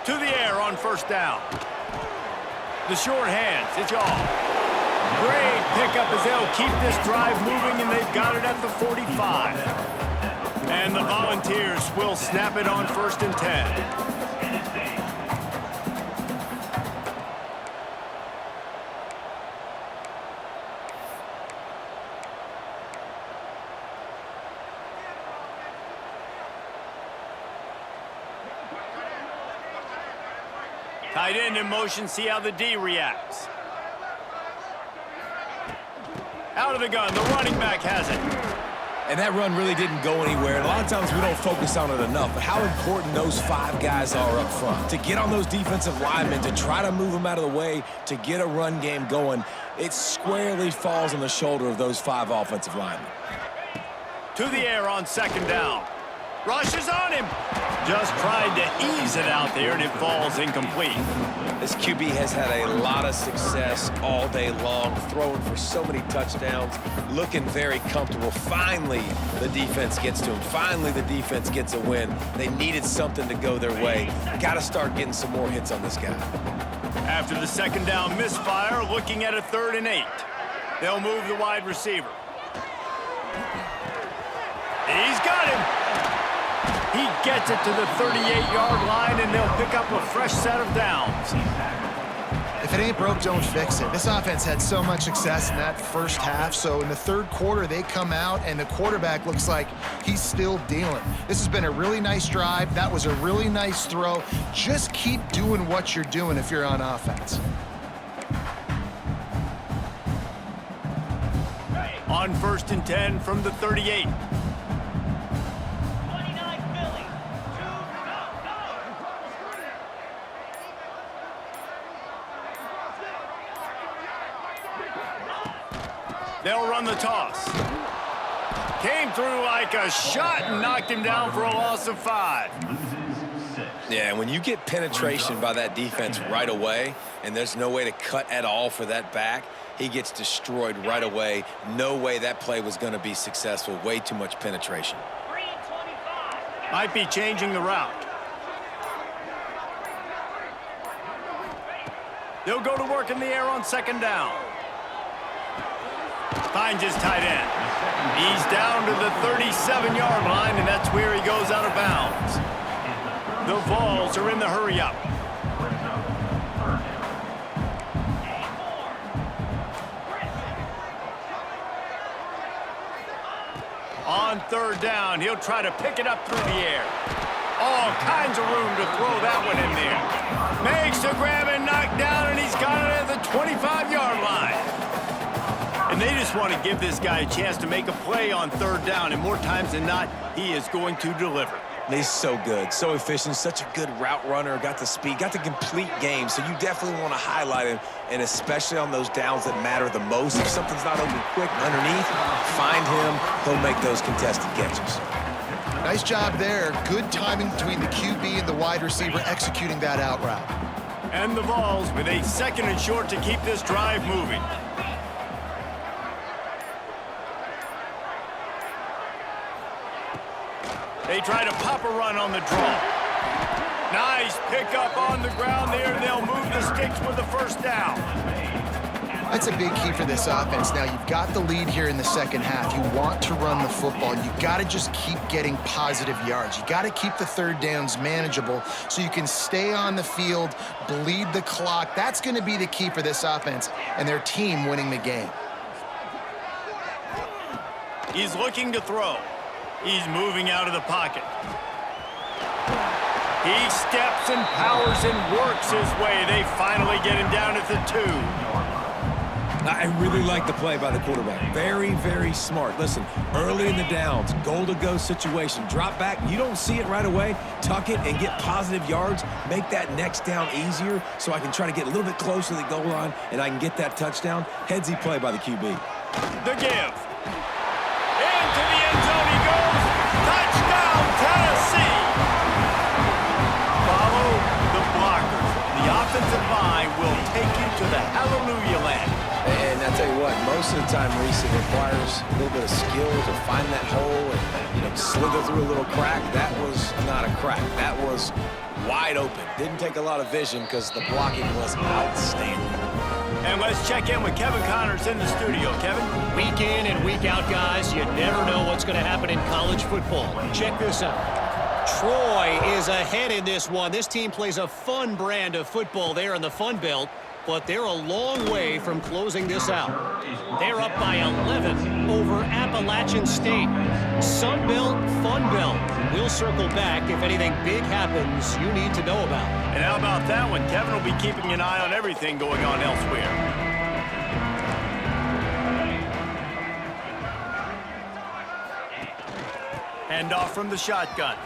To the air on 1st down. The short hands. It's all. Great pickup as they'll keep this drive moving, and they've got it at the 45. And the Volunteers will snap it on 1st and 10. Tight end in motion, see how the D reacts. Out of the gun, the running back has it. And that run really didn't go anywhere. And a lot of times we don't focus on it enough, but how important those 5 guys are up front. To get on those defensive linemen, to try to move them out of the way, to get a run game going, it squarely falls on the shoulder of those 5 offensive linemen. To the air on 2nd down. Rushes on him. Just tried to ease it out there, and it falls incomplete. This QB has had a lot of success all day long, throwing for so many touchdowns, looking very comfortable. Finally, the defense gets to him. Finally, the defense gets a win. They needed something to go their way. Got to start getting some more hits on this guy. After the 2nd down misfire, looking at a 3rd and 8. They'll move the wide receiver. He's got him. He gets it to the 38-yard line, and they'll pick up a fresh set of downs. If it ain't broke, don't fix it. This offense had so much success in that 1st half, so in the 3rd quarter, they come out, and the quarterback looks like he's still dealing. This has been a really nice drive. That was a really nice throw. Just keep doing what you're doing if you're on offense. on 1st and 10 from the 38. They'll run the toss. Came through like a shot and knocked him down for a loss of 5. Yeah, when you get penetration by that defense right away, and there's no way to cut at all for that back, he gets destroyed right away. No way that play was going to be successful. Way too much penetration. Might be changing the route. They'll go to work in the air on 2nd down. Finds his tight end. He's down to the 37-yard line, and that's where he goes out of bounds. The Vols are in the hurry-up. On 3rd down, he'll try to pick it up through the air. All kinds of room to throw that one in there. Makes the grab and knock down, and he's got it at the 25-yard line. And they just want to give this guy a chance to make a play on 3rd down, and more times than not, he is going to deliver. He's so good, so efficient, such a good route runner, got the speed, got the complete game, so you definitely want to highlight him, and especially on those downs that matter the most. If something's not open quick underneath, find him, he'll make those contested catches. Nice job there. Good timing between the QB and the wide receiver executing that out route. And the Vols with a 2nd and short to keep this drive moving. They try to pop a run on the draw. Nice pickup on the ground there. They'll move the sticks with the 1st down. That's a big key for this offense. Now, you've got the lead here in the 2nd half. You want to run the football. You got to just keep getting positive yards. You got to keep the 3rd downs manageable so you can stay on the field, bleed the clock. That's going to be the key for this offense and their team winning the game. He's looking to throw. He's moving out of the pocket. He steps and powers and works his way. They finally get him down at the 2. I really like the play by the quarterback. Very, very smart. Listen, early in the downs, goal-to-go situation, drop back. You don't see it right away. Tuck it and get positive yards. Make that next down easier so I can try to get a little bit closer to the goal line and I can get that touchdown. Headsy play by the QB. The give. Into the end zone he goes. Touchdown, Tennessee. Follow the blockers. The offensive line will take you to the hallelujah land. And I tell you what, most of the time, Reese, it requires a little bit of skill to find that hole and, slither through a little crack. That was not a crack. That was wide open. Didn't take a lot of vision because the blocking was outstanding. And let's check in with Kevin Connors in the studio. Kevin? Week in and week out, guys, you never know what's going to happen in college football. Check this out. Troy is ahead in this one. This team plays a fun brand of football there in the Fun Belt, but they're a long way from closing this out. They're up by 11 over Appalachian State. Sun Belt, Fun Belt. We'll circle back if anything big happens you need to know about. And how about that one? Kevin will be keeping an eye on everything going on elsewhere. Handoff from the shotgun.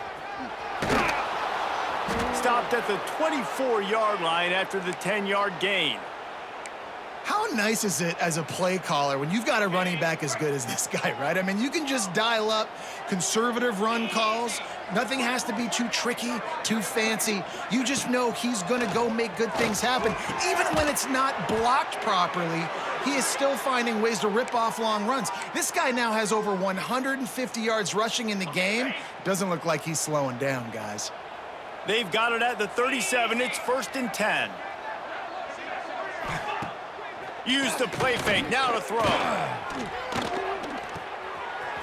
Stopped at the 24-yard line after the 10-yard gain. How nice is it as a play caller when you've got a running back as good as this guy, right? I mean, you can just dial up conservative run calls. Nothing has to be too tricky, too fancy. You just know he's going to go make good things happen. Even when it's not blocked properly, he is still finding ways to rip off long runs. This guy now has over 150 yards rushing in the game. Doesn't look like he's slowing down, guys. They've got it at the 37. It's 1st and 10. Use the play fake, now to throw.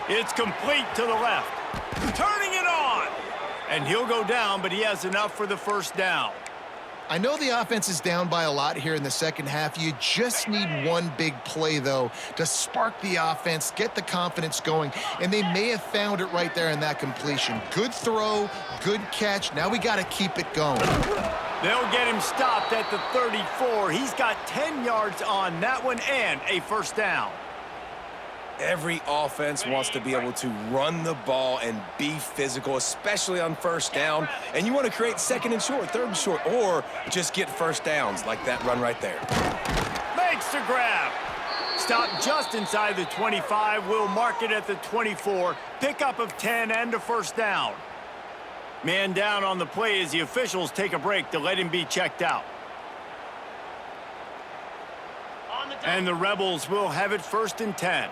It's complete to the left. Turning it on. And he'll go down, but he has enough for the 1st down. I know the offense is down by a lot here in the 2nd half. You just need one big play, though, to spark the offense, get the confidence going, and they may have found it right there in that completion. Good throw, good catch. Now we got to keep it going. They'll get him stopped at the 34. He's got 10 yards on that one and a 1st down. Every offense wants to be able to run the ball and be physical, especially on first down. And you want to create second and short, third and short, or just get first downs like that run right there. Makes the grab. Stop just inside the 25. We'll mark it at the 24. Pickup of 10 and a first down. Man down on the play as the officials take a break to let him be checked out. And the Rebels will have it 1st and 10.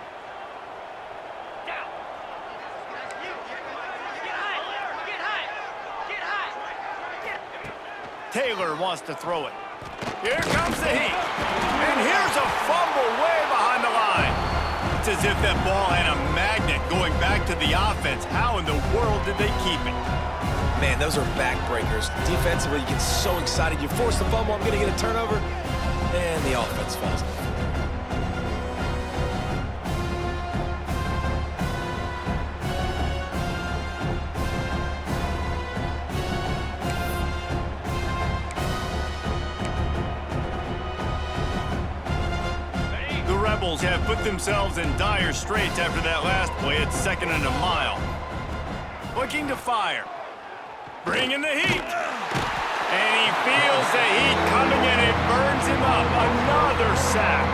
Taylor wants to throw it. Here comes the heat. And here's a fumble way behind the line. It's as if that ball had a magnet going back to the offense. How in the world did they keep it? Man, those are backbreakers. Defensively, you get so excited. You force the fumble, I'm going to get a turnover, and the offense falls. Rebels have put themselves in dire straits after that last play. It's 2nd and a mile. Looking to fire. Bringing the heat. And he feels the heat coming and it burns him up. Another sack.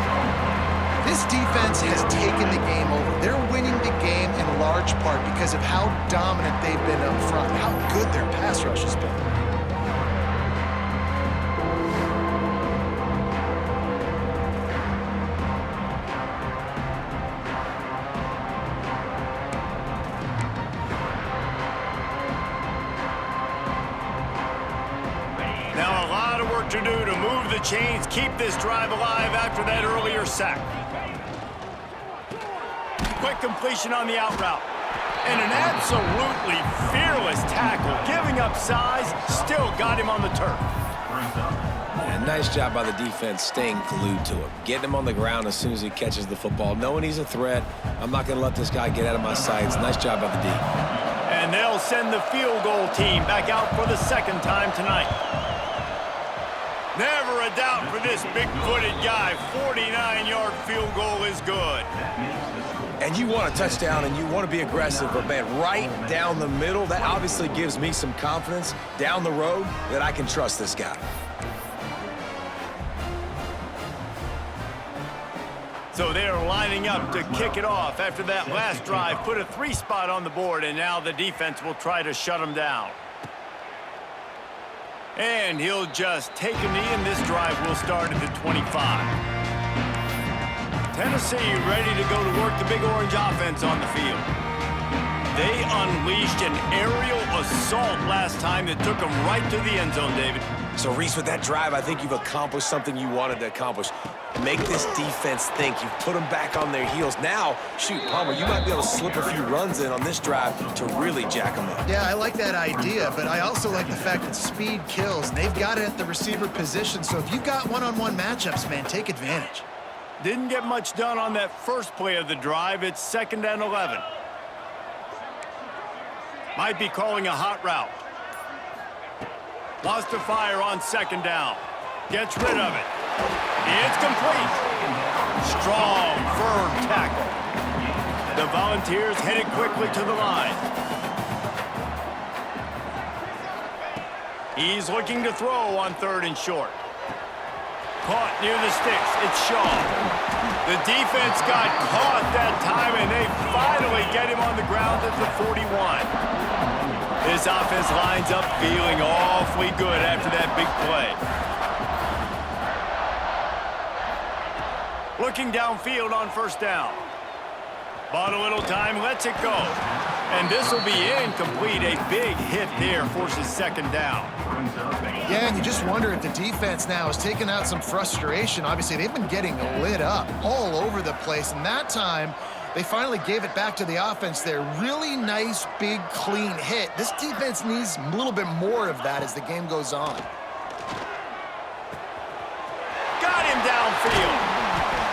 This defense has taken the game over. They're winning the game in large part because of how dominant they've been up front, how good their pass rush has been. To do to move the chains, keep this drive alive after that earlier sack. Quick completion on the out route. And an absolutely fearless tackle, giving up size, still got him on the turf. Yeah, nice job by the defense staying glued to him, getting him on the ground as soon as he catches the football, knowing he's a threat. I'm not going to let this guy get out of my sights. Nice job by the D. And they'll send the field goal team back out for the 2nd time tonight. Never a doubt for this big-footed guy. 49-yard field goal is good. And you want a touchdown and you want to be aggressive, but man, right down the middle, that obviously gives me some confidence down the road that I can trust this guy. So they're lining up to kick it off after that last drive. Put a 3-spot on the board, and now the defense will try to shut them down. And he'll just take a knee, and this drive will start at the 25. Tennessee ready to go to work the Big Orange offense on the field. They unleashed an aerial assault last time that took them right to the end zone, David. So, Reese, with that drive, I think you've accomplished something you wanted to accomplish. Make this defense think. You've put them back on their heels. Now, shoot, Palmer, you might be able to slip a few runs in on this drive to really jack them up. Yeah, I like that idea, but I also like the fact that speed kills. And they've got it at the receiver position, so if you've got one-on-one matchups, man, take advantage. Didn't get much done on that first play of the drive. It's 2nd and 11. Might be calling a hot route. Wants to fire on 2nd down. Gets rid of it. It's complete. Strong, firm tackle. The Volunteers headed quickly to the line. He's looking to throw on 3rd and short. Caught near the sticks. It's Shaw. The defense got caught that time, and they finally get him on the ground at the 41. This offense lines up feeling awfully good after that big play. Looking downfield on 1st down. Bought a little time, lets it go. And this will be incomplete. A big hit there forces 2nd down. Yeah, and you just wonder if the defense now is taking out some frustration. Obviously, they've been getting lit up all over the place. And that time, they finally gave it back to the offense there. Really nice, big, clean hit. This defense needs a little bit more of that as the game goes on. Got him downfield.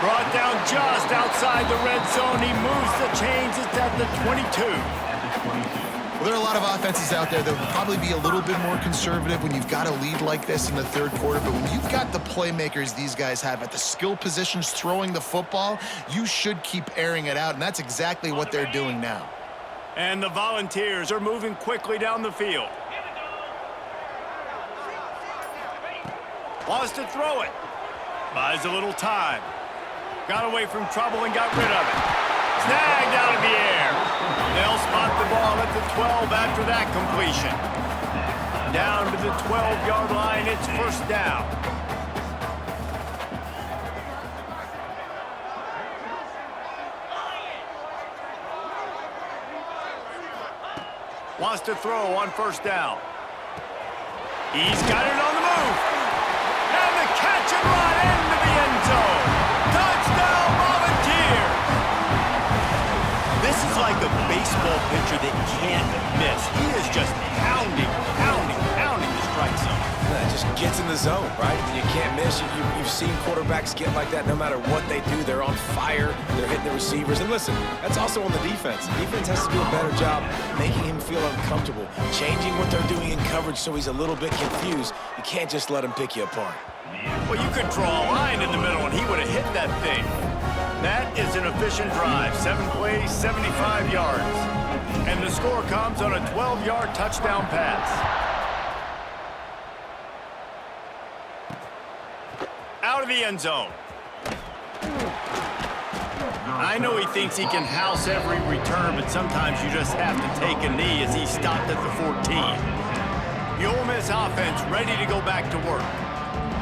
Brought down just outside the red zone. He moves the chains. It's at the 22. Well, there are a lot of offenses out there that would probably be a little bit more conservative when you've got a lead like this in the third quarter. But when you've got the playmakers these guys have at the skill positions throwing the football, you should keep airing it out, and that's exactly what they're doing now. And the Volunteers are moving quickly down the field. Wants to throw it. Buys a little time. Got away from trouble and got rid of it. Snagged out of the air. They'll spot the ball at the 12 after that completion. Down to the 12-yard line, it's first down. Wants to throw on first down. He's got it on the move. And the catch and run into the end zone. Touchdown, Volunteers! This is like a baseball pitcher that can't miss. He is just pounding the strike zone. Yeah, it just gets in the zone, right? You can't miss. You've seen quarterbacks get like that no matter what they do. They're on fire. They're hitting the receivers. And listen, that's also on the defense. The defense has to do a better job making him feel uncomfortable, changing what they're doing in coverage so he's a little bit confused. You can't just let him pick you apart. Well, you could draw a line in the middle, and he would have hit that thing. That is an efficient drive. 7 plays, 75 yards. And the score comes on a 12-yard touchdown pass. Out of the end zone. I know he thinks he can house every return, but sometimes you just have to take a knee as he stopped at the 14. The Ole Miss offense ready to go back to work.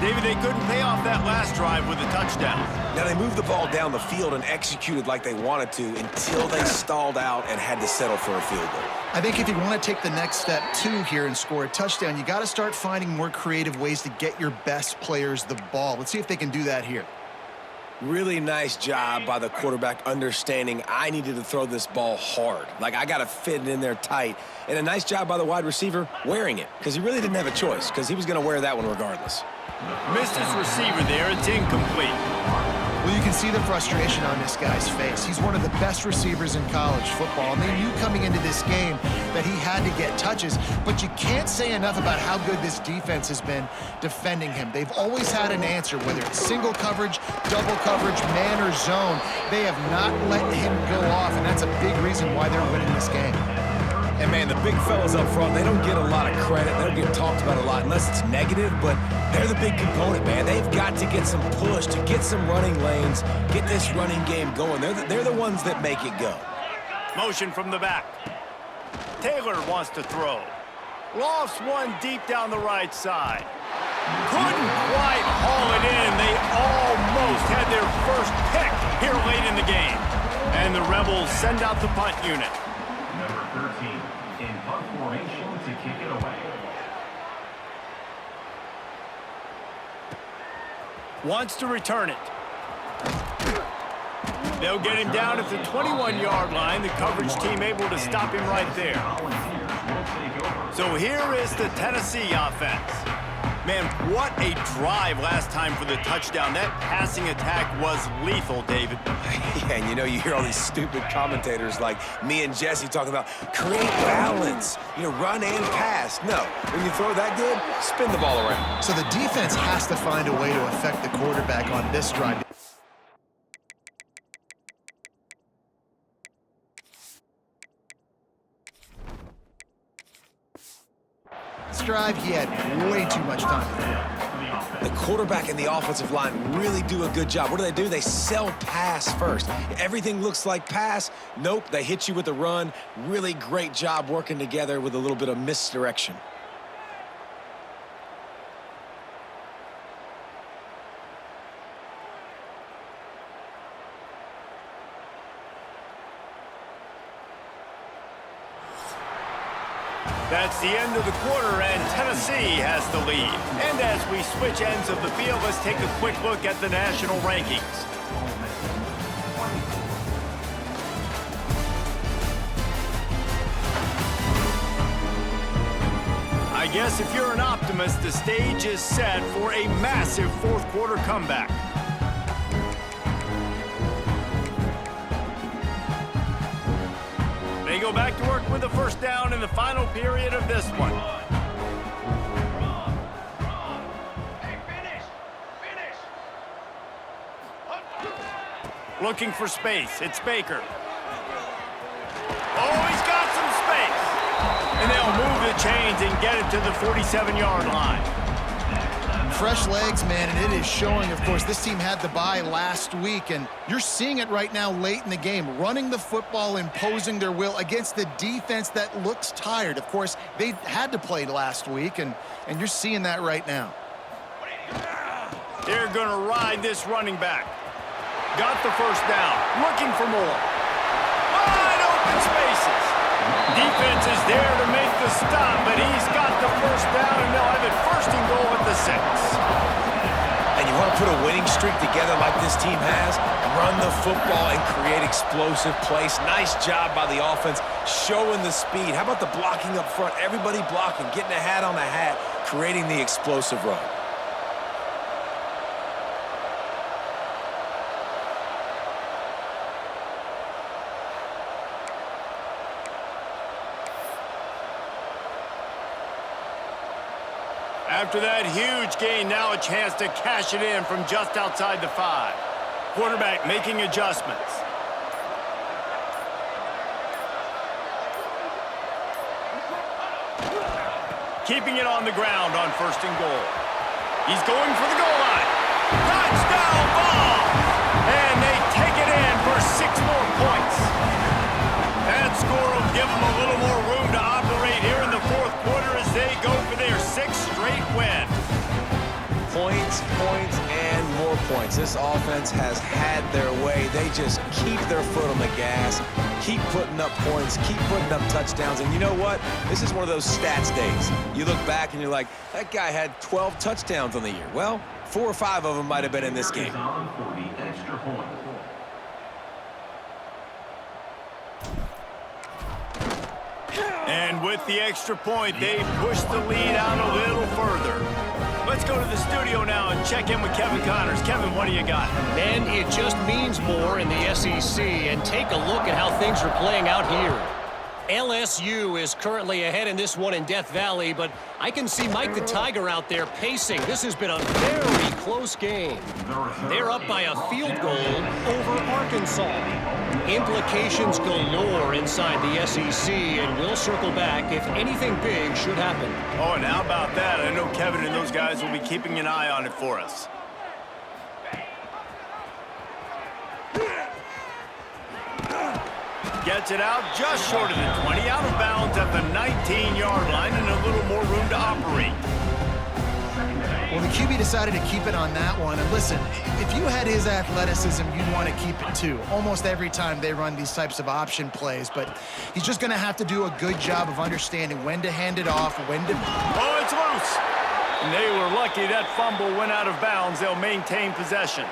David, they couldn't pay off that last drive with a touchdown. Now, they moved the ball down the field and executed like they wanted to until they stalled out and had to settle for a field goal. I think if you want to take the next step, too, here and score a touchdown, you got to start finding more creative ways to get your best players the ball. Let's see if they can do that here. Really nice job by the quarterback understanding I needed to throw this ball hard. Like, I got to fit it in there tight. And a nice job by the wide receiver wearing it, because he really didn't have a choice, because he was going to wear that one regardless. Missed his receiver there. It's incomplete. Well, you can see the frustration on this guy's face. He's one of the best receivers in college football, and they knew coming into this game that he had to get touches, but you can't say enough about how good this defense has been defending him. They've always had an answer, whether it's single coverage, double coverage, man or zone. They have not let him go off, and that's a big reason why they're winning this game. And, man, the big fellas up front, they don't get a lot of credit. They don't get talked about a lot unless it's negative, but they're the big component, man. They've got to get some push, to get some running lanes, get this running game going. They're the ones that make it go. Motion from the back. Taylor wants to throw. Lofts one deep down the right side. Couldn't quite haul it in. They almost had their first pick here late in the game. And the Rebels send out the punt unit. Number 13 in punt formation to kick it away. Wants to return it. They'll get him down at the 21-yard line. The coverage team able to stop him right there. So here is the Tennessee offense. Man, what a drive last time for the touchdown. That passing attack was lethal, David. Yeah, and you know, you hear all these stupid commentators like me and Jesse talking about create balance, run and pass. No, when you throw that good, spin the ball around. So the defense has to find a way to affect the quarterback on this drive. Drive, he had way too much time. The quarterback and the offensive line really do a good job. What do? They sell pass first. Everything looks like pass. Nope, they hit you with the run. Really great job working together with a little bit of misdirection. That's the end of the quarter, and Tennessee has the lead. And as we switch ends of the field, let's take a quick look at the national rankings. I guess if you're an optimist, the stage is set for a massive fourth quarter comeback. They They go back to work with the first down in the final period of this one. Looking for space. It's Baker. Oh, he's got some space. And they'll move the chains and get it to the 47-yard line. Fresh legs, man, and it is showing, of course. This team had the bye last week, and you're seeing it right now late in the game, running the football, imposing their will against the defense that looks tired. Of course, they had to play last week, and you're seeing that right now. They're going to ride this running back. Got the first down. Looking for more. Wide open spaces. Defense is there to make the stop, but he's got the first down, and they'll have it first and goal at the 6. And you want to put a winning streak together like this team has, run the football and create explosive plays. Nice job by the offense, showing the speed. How about the blocking up front? Everybody blocking, getting a hat on the hat, creating the explosive run. After that huge gain, now a chance to cash it in from just outside the 5. Quarterback making adjustments. Keeping it on the ground on first and goal. He's going for the goal line. Touchdown ball! And they take it in for 6 more points. That score will give them a little more room to operate here in the fourth quarter as they go for their 6th straight win. Points, points, and more points. This offense has had their way. They just keep their foot on the gas, keep putting up points, keep putting up touchdowns. And you know what? This is one of those stats days. You look back and you're like, that guy had 12 touchdowns on the year. Well, 4 or 5 of them might have been in this game. For the extra point. And with the extra point, they push the lead out a little further. Let's go to the studio now and check in with Kevin Connors. Kevin, what do you got? And it just means more in the SEC. And take a look at how things are playing out here. LSU is currently ahead in this one in Death Valley, but I can see Mike the Tiger out there pacing. This has been a very close game. They're up by a field goal over Arkansas. Implications galore inside the SEC, and we'll circle back if anything big should happen. Oh, and how about that? I know Kevin and those guys will be keeping an eye on it for us. Gets it out just short of the 20, out of bounds at the 19-yard line, and a little more room to operate. Well, the QB decided to keep it on that one. And listen, if you had his athleticism, you'd want to keep it too. Almost every time they run these types of option plays. But he's just going to have to do a good job of understanding when to hand it off, when to... Oh, it's loose. And they were lucky that fumble went out of bounds. They'll maintain possession.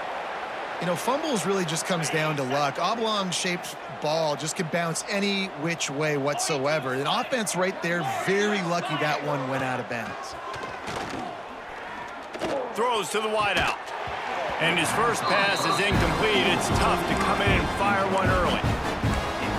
You know, fumbles really just comes down to luck. Oblong-shaped ball just could bounce any which way whatsoever. An offense right there, very lucky that one went out of bounds. Throws to the wideout. And his first pass is incomplete. It's tough to come in and fire one early.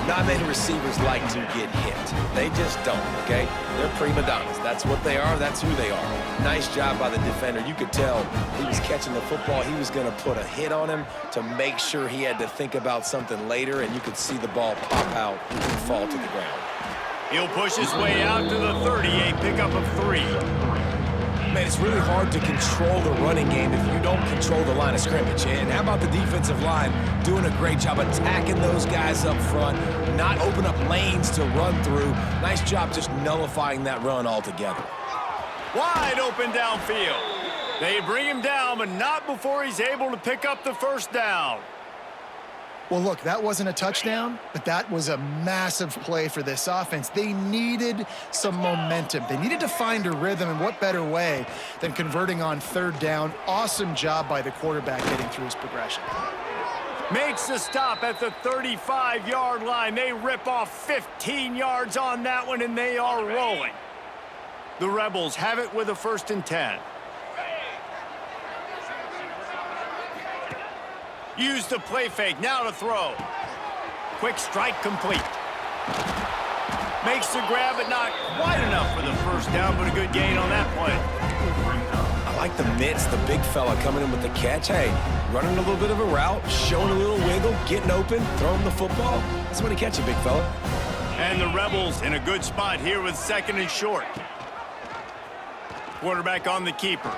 Not many receivers like to get hit. They just don't, okay? They're prima donnas. That's what they are. That's who they are. Nice job by the defender. You could tell he was catching the football. He was going to put a hit on him to make sure he had to think about something later, and you could see the ball pop out and fall to the ground. He'll push his way out to the 30, a pickup of 3. Man, it's really hard to control the running game if you don't control the line of scrimmage. And how about the defensive line doing a great job attacking those guys up front, not open up lanes to run through. Nice job just nullifying that run altogether. Wide open downfield. They bring him down, but not before he's able to pick up the first down. Well, look, that wasn't a touchdown, but that was a massive play for this offense. They needed some momentum. They needed to find a rhythm, and what better way than converting on third down. Awesome job by the quarterback getting through his progression. Makes the stop at the 35-yard line. They rip off 15 yards on that one, and they are rolling. The Rebels have it with a 1st and 10. Use the play fake, now to throw. Quick strike complete. Makes the grab, but not quite enough for the first down, but a good gain on that play. I like the mitts, the big fella coming in with the catch. Hey, running a little bit of a route, showing a little wiggle, getting open, throwing the football. That's when he catch it, big fella. And the Rebels in a good spot here with 2nd and short. Quarterback on the keeper.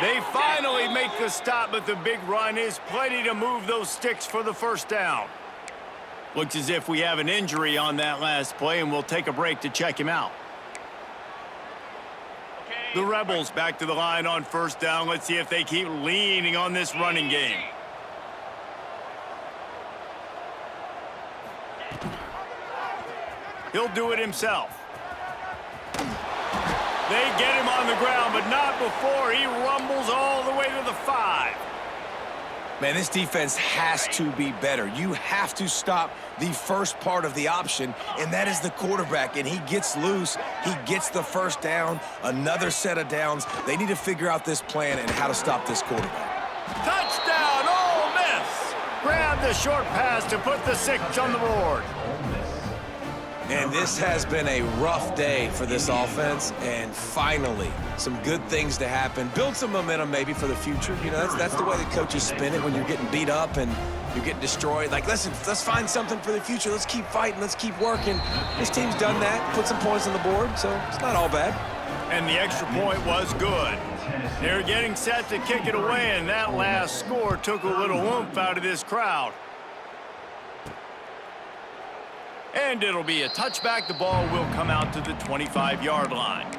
They finally make the stop, but the big run is plenty to move those sticks for the first down. Looks as if we have an injury on that last play, and we'll take a break to check him out. The Rebels back to the line on first down. Let's see if they keep leaning on this running game. He'll do it himself. They get him on the ground, but not before he rumbles all the way to the 5. Man, this defense has to be better. You have to stop the first part of the option, and that is the quarterback. And he gets loose. He gets the first down, another set of downs. They need to figure out this plan and how to stop this quarterback. Touchdown, Ole Miss! Grab the short pass to put the 6 on the board. And this has been a rough day for this offense, and finally, some good things to happen. Build some momentum maybe for the future. You know, that's the way the coaches spin it when you're getting beat up and you're getting destroyed. Like, listen, let's find something for the future. Let's keep fighting. Let's keep working. This team's done that, put some points on the board, so it's not all bad. And the extra point was good. They're getting set to kick it away, and that last score took a little oomph out of this crowd. And it'll be a touchback. The ball will come out to the 25-yard line.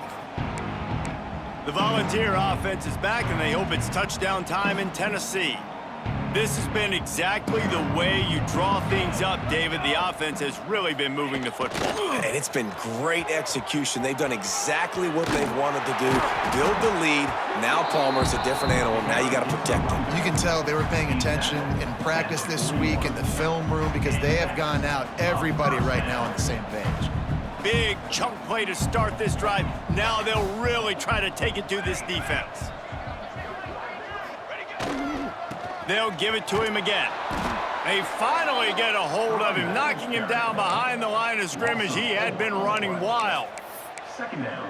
The Volunteer offense is back, and they hope it's touchdown time in Tennessee. This has been exactly the way you draw things up, David. The offense has really been moving the football. And it's been great execution. They've done exactly what they've wanted to do. Build the lead. Now Palmer's a different animal. Now you got to protect him. You can tell they were paying attention in practice this week in the film room because they have gone out, everybody right now on the same page. Big chunk play to start this drive. Now they'll really try to take it to this defense. They'll give it to him again. They finally get a hold of him, knocking him down behind the line of scrimmage. He had been running wild.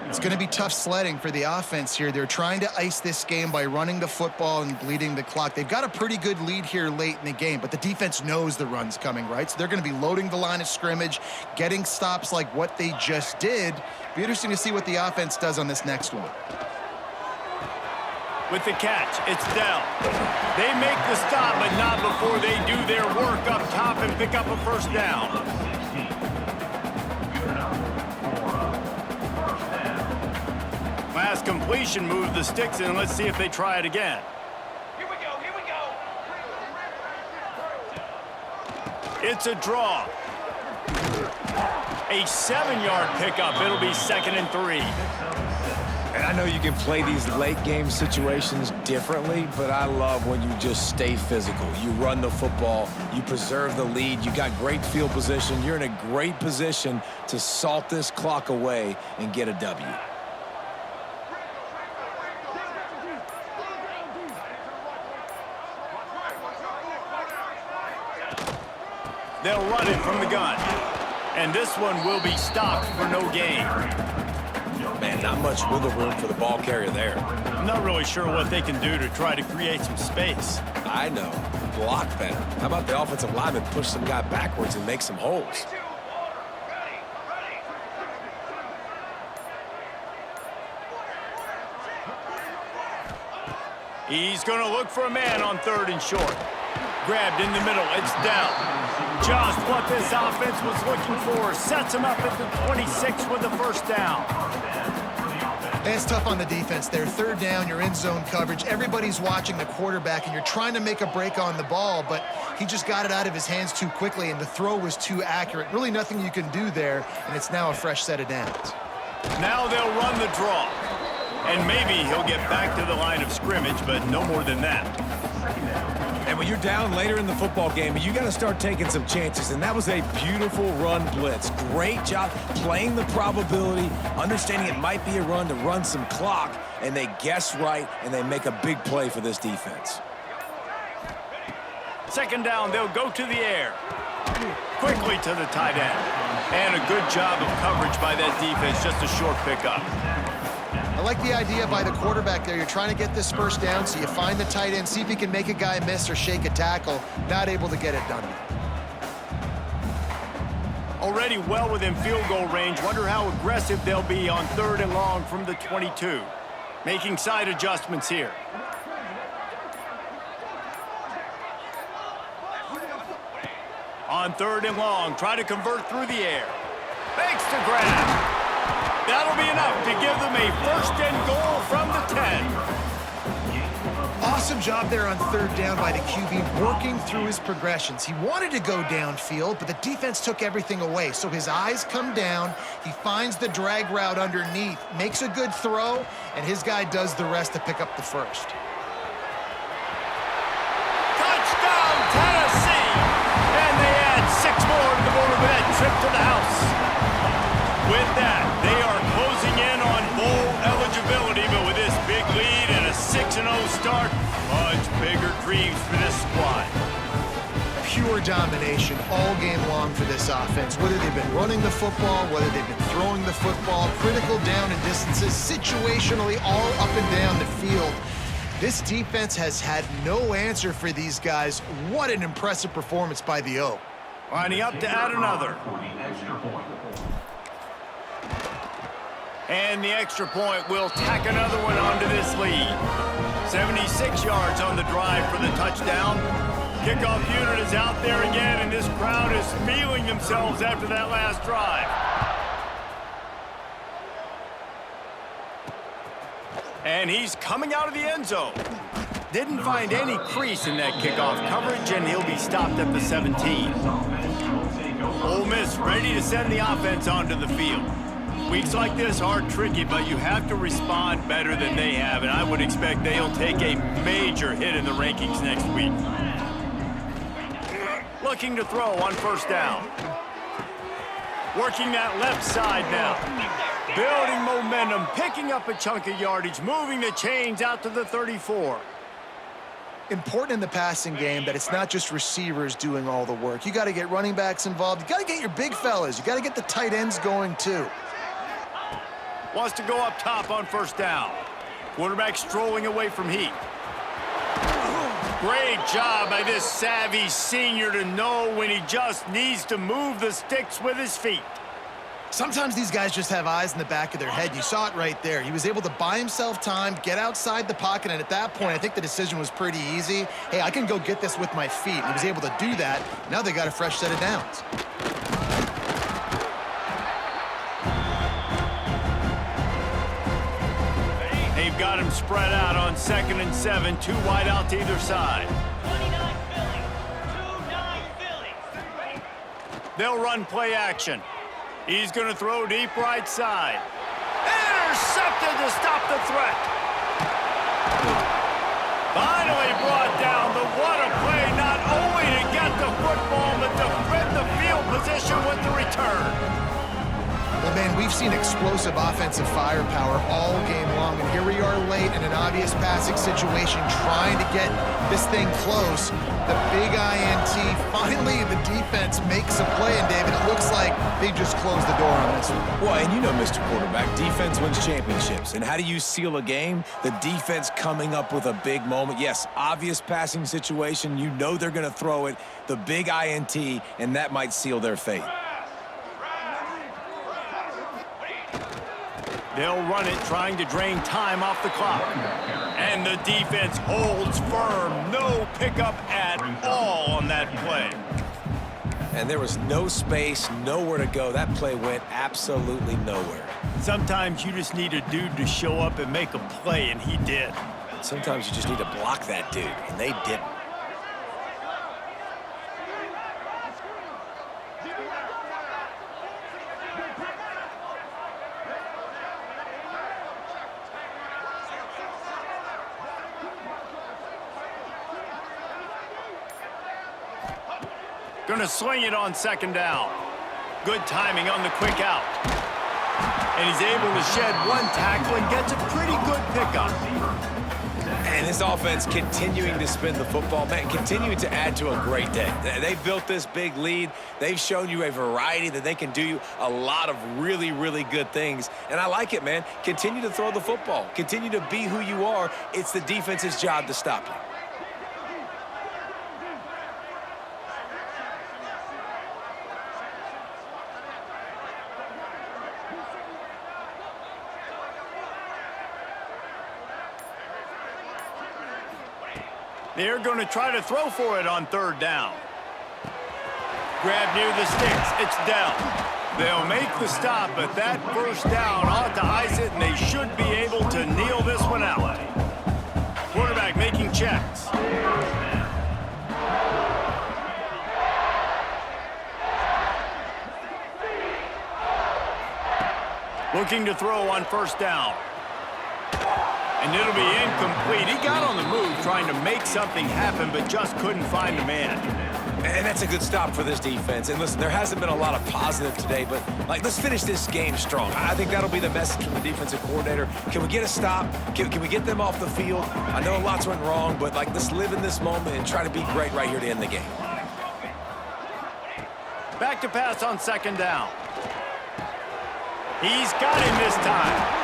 It's going to be tough sledding for the offense here. They're trying to ice this game by running the football and bleeding the clock. They've got a pretty good lead here late in the game, but the defense knows the run's coming, right? So they're going to be loading the line of scrimmage, getting stops like what they just did. Be interesting to see what the offense does on this next one. With the catch, it's Dell. They make the stop, but not before they do their work up top and pick up a first down. Last completion moved the sticks in. Let's see if they try it again. Here we go, here we go. It's a draw. A 7-yard pickup. It'll be 2nd and 3. And I know you can play these late game situations differently, but I love when you just stay physical. You run the football, you preserve the lead, you got great field position. You're in a great position to salt this clock away and get a W. They'll run it from the gun. And this one will be stopped for no gain. Man, not much wiggle room for the ball carrier there. I'm not really sure what they can do to try to create some space. I know. Block better. How about the offensive lineman push some guy backwards and make some holes? He's going to look for a man on 3rd and short. Grabbed in the middle. It's down. Just what this offense was looking for. Sets him up at the 26 with the first down. And it's tough on the defense there. 3rd down, you're in zone coverage. Everybody's watching the quarterback, and you're trying to make a break on the ball, but he just got it out of his hands too quickly, and the throw was too accurate. Really nothing you can do there, and it's now a fresh set of downs. Now they'll run the draw. And maybe he'll get back to the line of scrimmage, but no more than that. And when you're down later in the football game, you got to start taking some chances. And that was a beautiful run blitz. Great job playing the probability, understanding it might be a run to run some clock, and they guess right, and they make a big play for this defense. 2nd down, they'll go to the air. Quickly to the tight end. And a good job of coverage by that defense, just a short pickup. I like the idea by the quarterback there. You're trying to get this first down, so you find the tight end, see if he can make a guy miss or shake a tackle. Not able to get it done. Already well within field goal range. Wonder how aggressive they'll be on 3rd and long from the 22. Making side adjustments here. On 3rd and long, try to convert through the air. Fakes the grab. That'll be enough to give them a 1st and goal from the 10. Awesome job there on 3rd down by the QB, working through his progressions. He wanted to go downfield, but the defense took everything away. So his eyes come down, he finds the drag route underneath, makes a good throw, and his guy does the rest to pick up the 1st. Touchdown, Tennessee! And they add 6 more to the board with that trip to the house. With that, they are closing in on bowl eligibility, but with this big lead and a 6-0 start, much bigger dreams for this squad. Pure domination all game long for this offense. Whether they've been running the football, whether they've been throwing the football, critical down and distances, situationally all up and down the field. This defense has had no answer for these guys. What an impressive performance by the O. Lining up to add another. And the extra point will tack another one onto this lead. 76 yards on the drive for the touchdown. Kickoff unit is out there again, and this crowd is feeling themselves after that last drive. And he's coming out of the end zone. Didn't find any crease in that kickoff coverage, and he'll be stopped at the 17. Ole Miss ready to send the offense onto the field. Weeks like this are tricky, but you have to respond better than they have, and I would expect they'll take a major hit in the rankings next week. Looking to throw on 1st down. Working that left side now. Building momentum, picking up a chunk of yardage, moving the chains out to the 34. Important in the passing game that it's not just receivers doing all the work. You got to get running backs involved. You got to get your big fellas. You got to get the tight ends going too. Wants to go up top on 1st down. Quarterback strolling away from heat. Great job by this savvy senior to know when he just needs to move the sticks with his feet. Sometimes these guys just have eyes in the back of their head. You saw it right there. He was able to buy himself time, get outside the pocket, and at that point, I think the decision was pretty easy. Hey, I can go get this with my feet. And he was able to do that. Now they got a fresh set of downs. They've got him spread out on 2nd and 7, 2 wide out to either side. 29 Philly. They'll run play action. He's going to throw deep right side. Intercepted to stop the threat. Finally brought down. The what a play, not only to get the football, but to thread the field position with the return. Well, man, we've seen explosive offensive firepower all game long, and here we are late in an obvious passing situation trying to get this thing close. The big INT, finally the defense makes a play, and David, it looks like they just closed the door on this one. Well, and you know, Mr. Quarterback, defense wins championships. And how do you seal a game? The defense coming up with a big moment. Yes, obvious passing situation. You know they're going to throw it. The big INT, and that might seal their fate. They'll run it, trying to drain time off the clock. And the defense holds firm. No pickup at all on that play. And there was no space, nowhere to go. That play went absolutely nowhere. Sometimes you just need a dude to show up and make a play, and he did. Sometimes you just need to block that dude, and they didn't. Gonna sling it on 2nd down. Good timing on the quick out. And he's able to shed one tackle and gets a pretty good pickup. And this offense continuing to spin the football, man, continuing to add to a great day. They've built this big lead. They've shown you a variety that they can do a lot of really, really good things. And I like it, man. Continue to throw the football. Continue to be who you are. It's the defense's job to stop you. They're going to try to throw for it on third down. Grab near the sticks. It's down. They'll make the stop, but that first down ought to ice it, and they should be able to kneel this one out. Quarterback making checks. Looking to throw on first down. And it'll be incomplete. He got on the move trying to make something happen, but just couldn't find the man. And that's a good stop for this defense. And listen, there hasn't been a lot of positive today, but let's finish this game strong. I think that'll be the message from the defensive coordinator. Can we get a stop? Can we get them off the field? I know lots went wrong, but let's live in this moment and try to be great right here to end the game. Back to pass on second down. He's got him this time.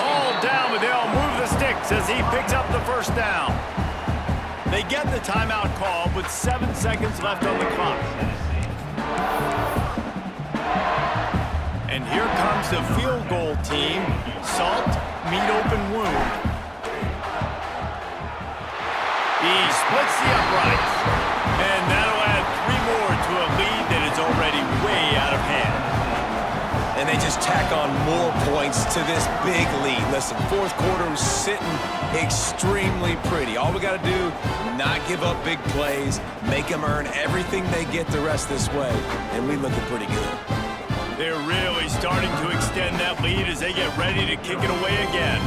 All down, but they'll move the sticks as he picks up the first down. They get the timeout call with 7 seconds left on the clock. And here comes the field goal team. Salt, meet open wound. He splits the uprights. And that'll add 3 more to a lead that is already way out of hand. And they just tack on more points to this big lead. Listen, fourth quarter is sitting extremely pretty. All we got to do, not give up big plays, make them earn everything they get the rest this way, and we looking pretty good. They're really starting to extend that lead as they get ready to kick it away again.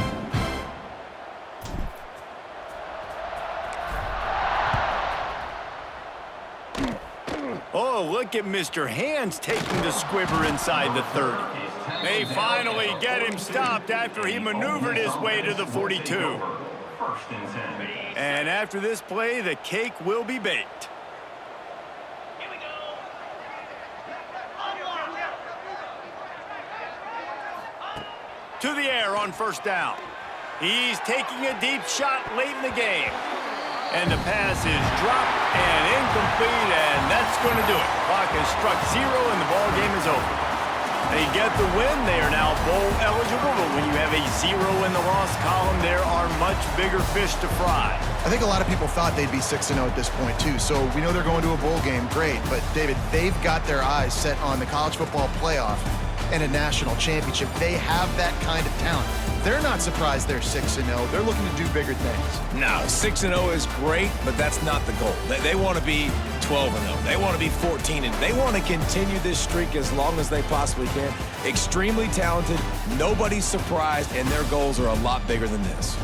Oh, look at Mr. Hands taking the squibber inside the 30. They finally get him stopped after he maneuvered his way to the 42. And after this play, the cake will be baked. To the air on first down. He's taking a deep shot late in the game. And the pass is dropped and incomplete, and that's going to do it. Clock has struck 0, and the ball game is over. They get the win. They are now bowl eligible, but when you have a 0 in the loss column, there are much bigger fish to fry. I think a lot of people thought they'd be 6-0 at this point, too. So we know they're going to a bowl game. Great. But, David, they've got their eyes set on the college football playoff and a national championship. They have that kind of talent. They're not surprised they're 6-0. They're looking to do bigger things. No, 6-0 is great, but that's not the goal. They want to be 12-0. They want to be 14-0. They want to continue this streak as long as they possibly can. Extremely talented. Nobody's surprised, and their goals are a lot bigger than this.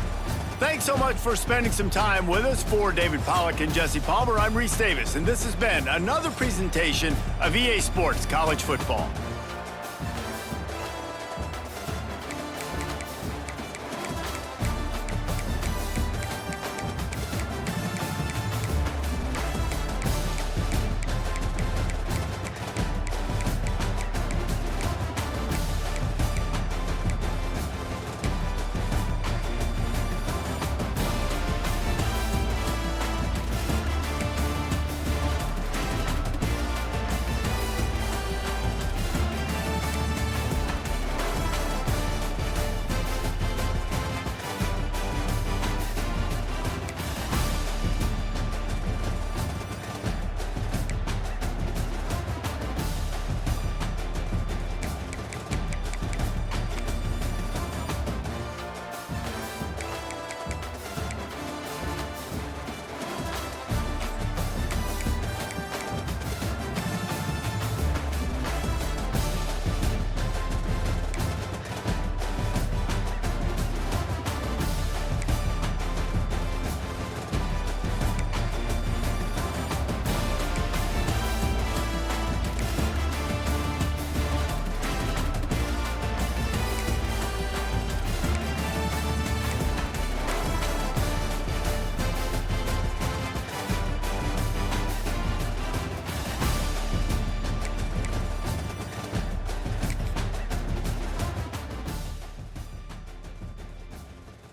Thanks so much for spending some time with us. For David Pollack and Jesse Palmer, I'm Reese Davis, and this has been another presentation of EA Sports College Football.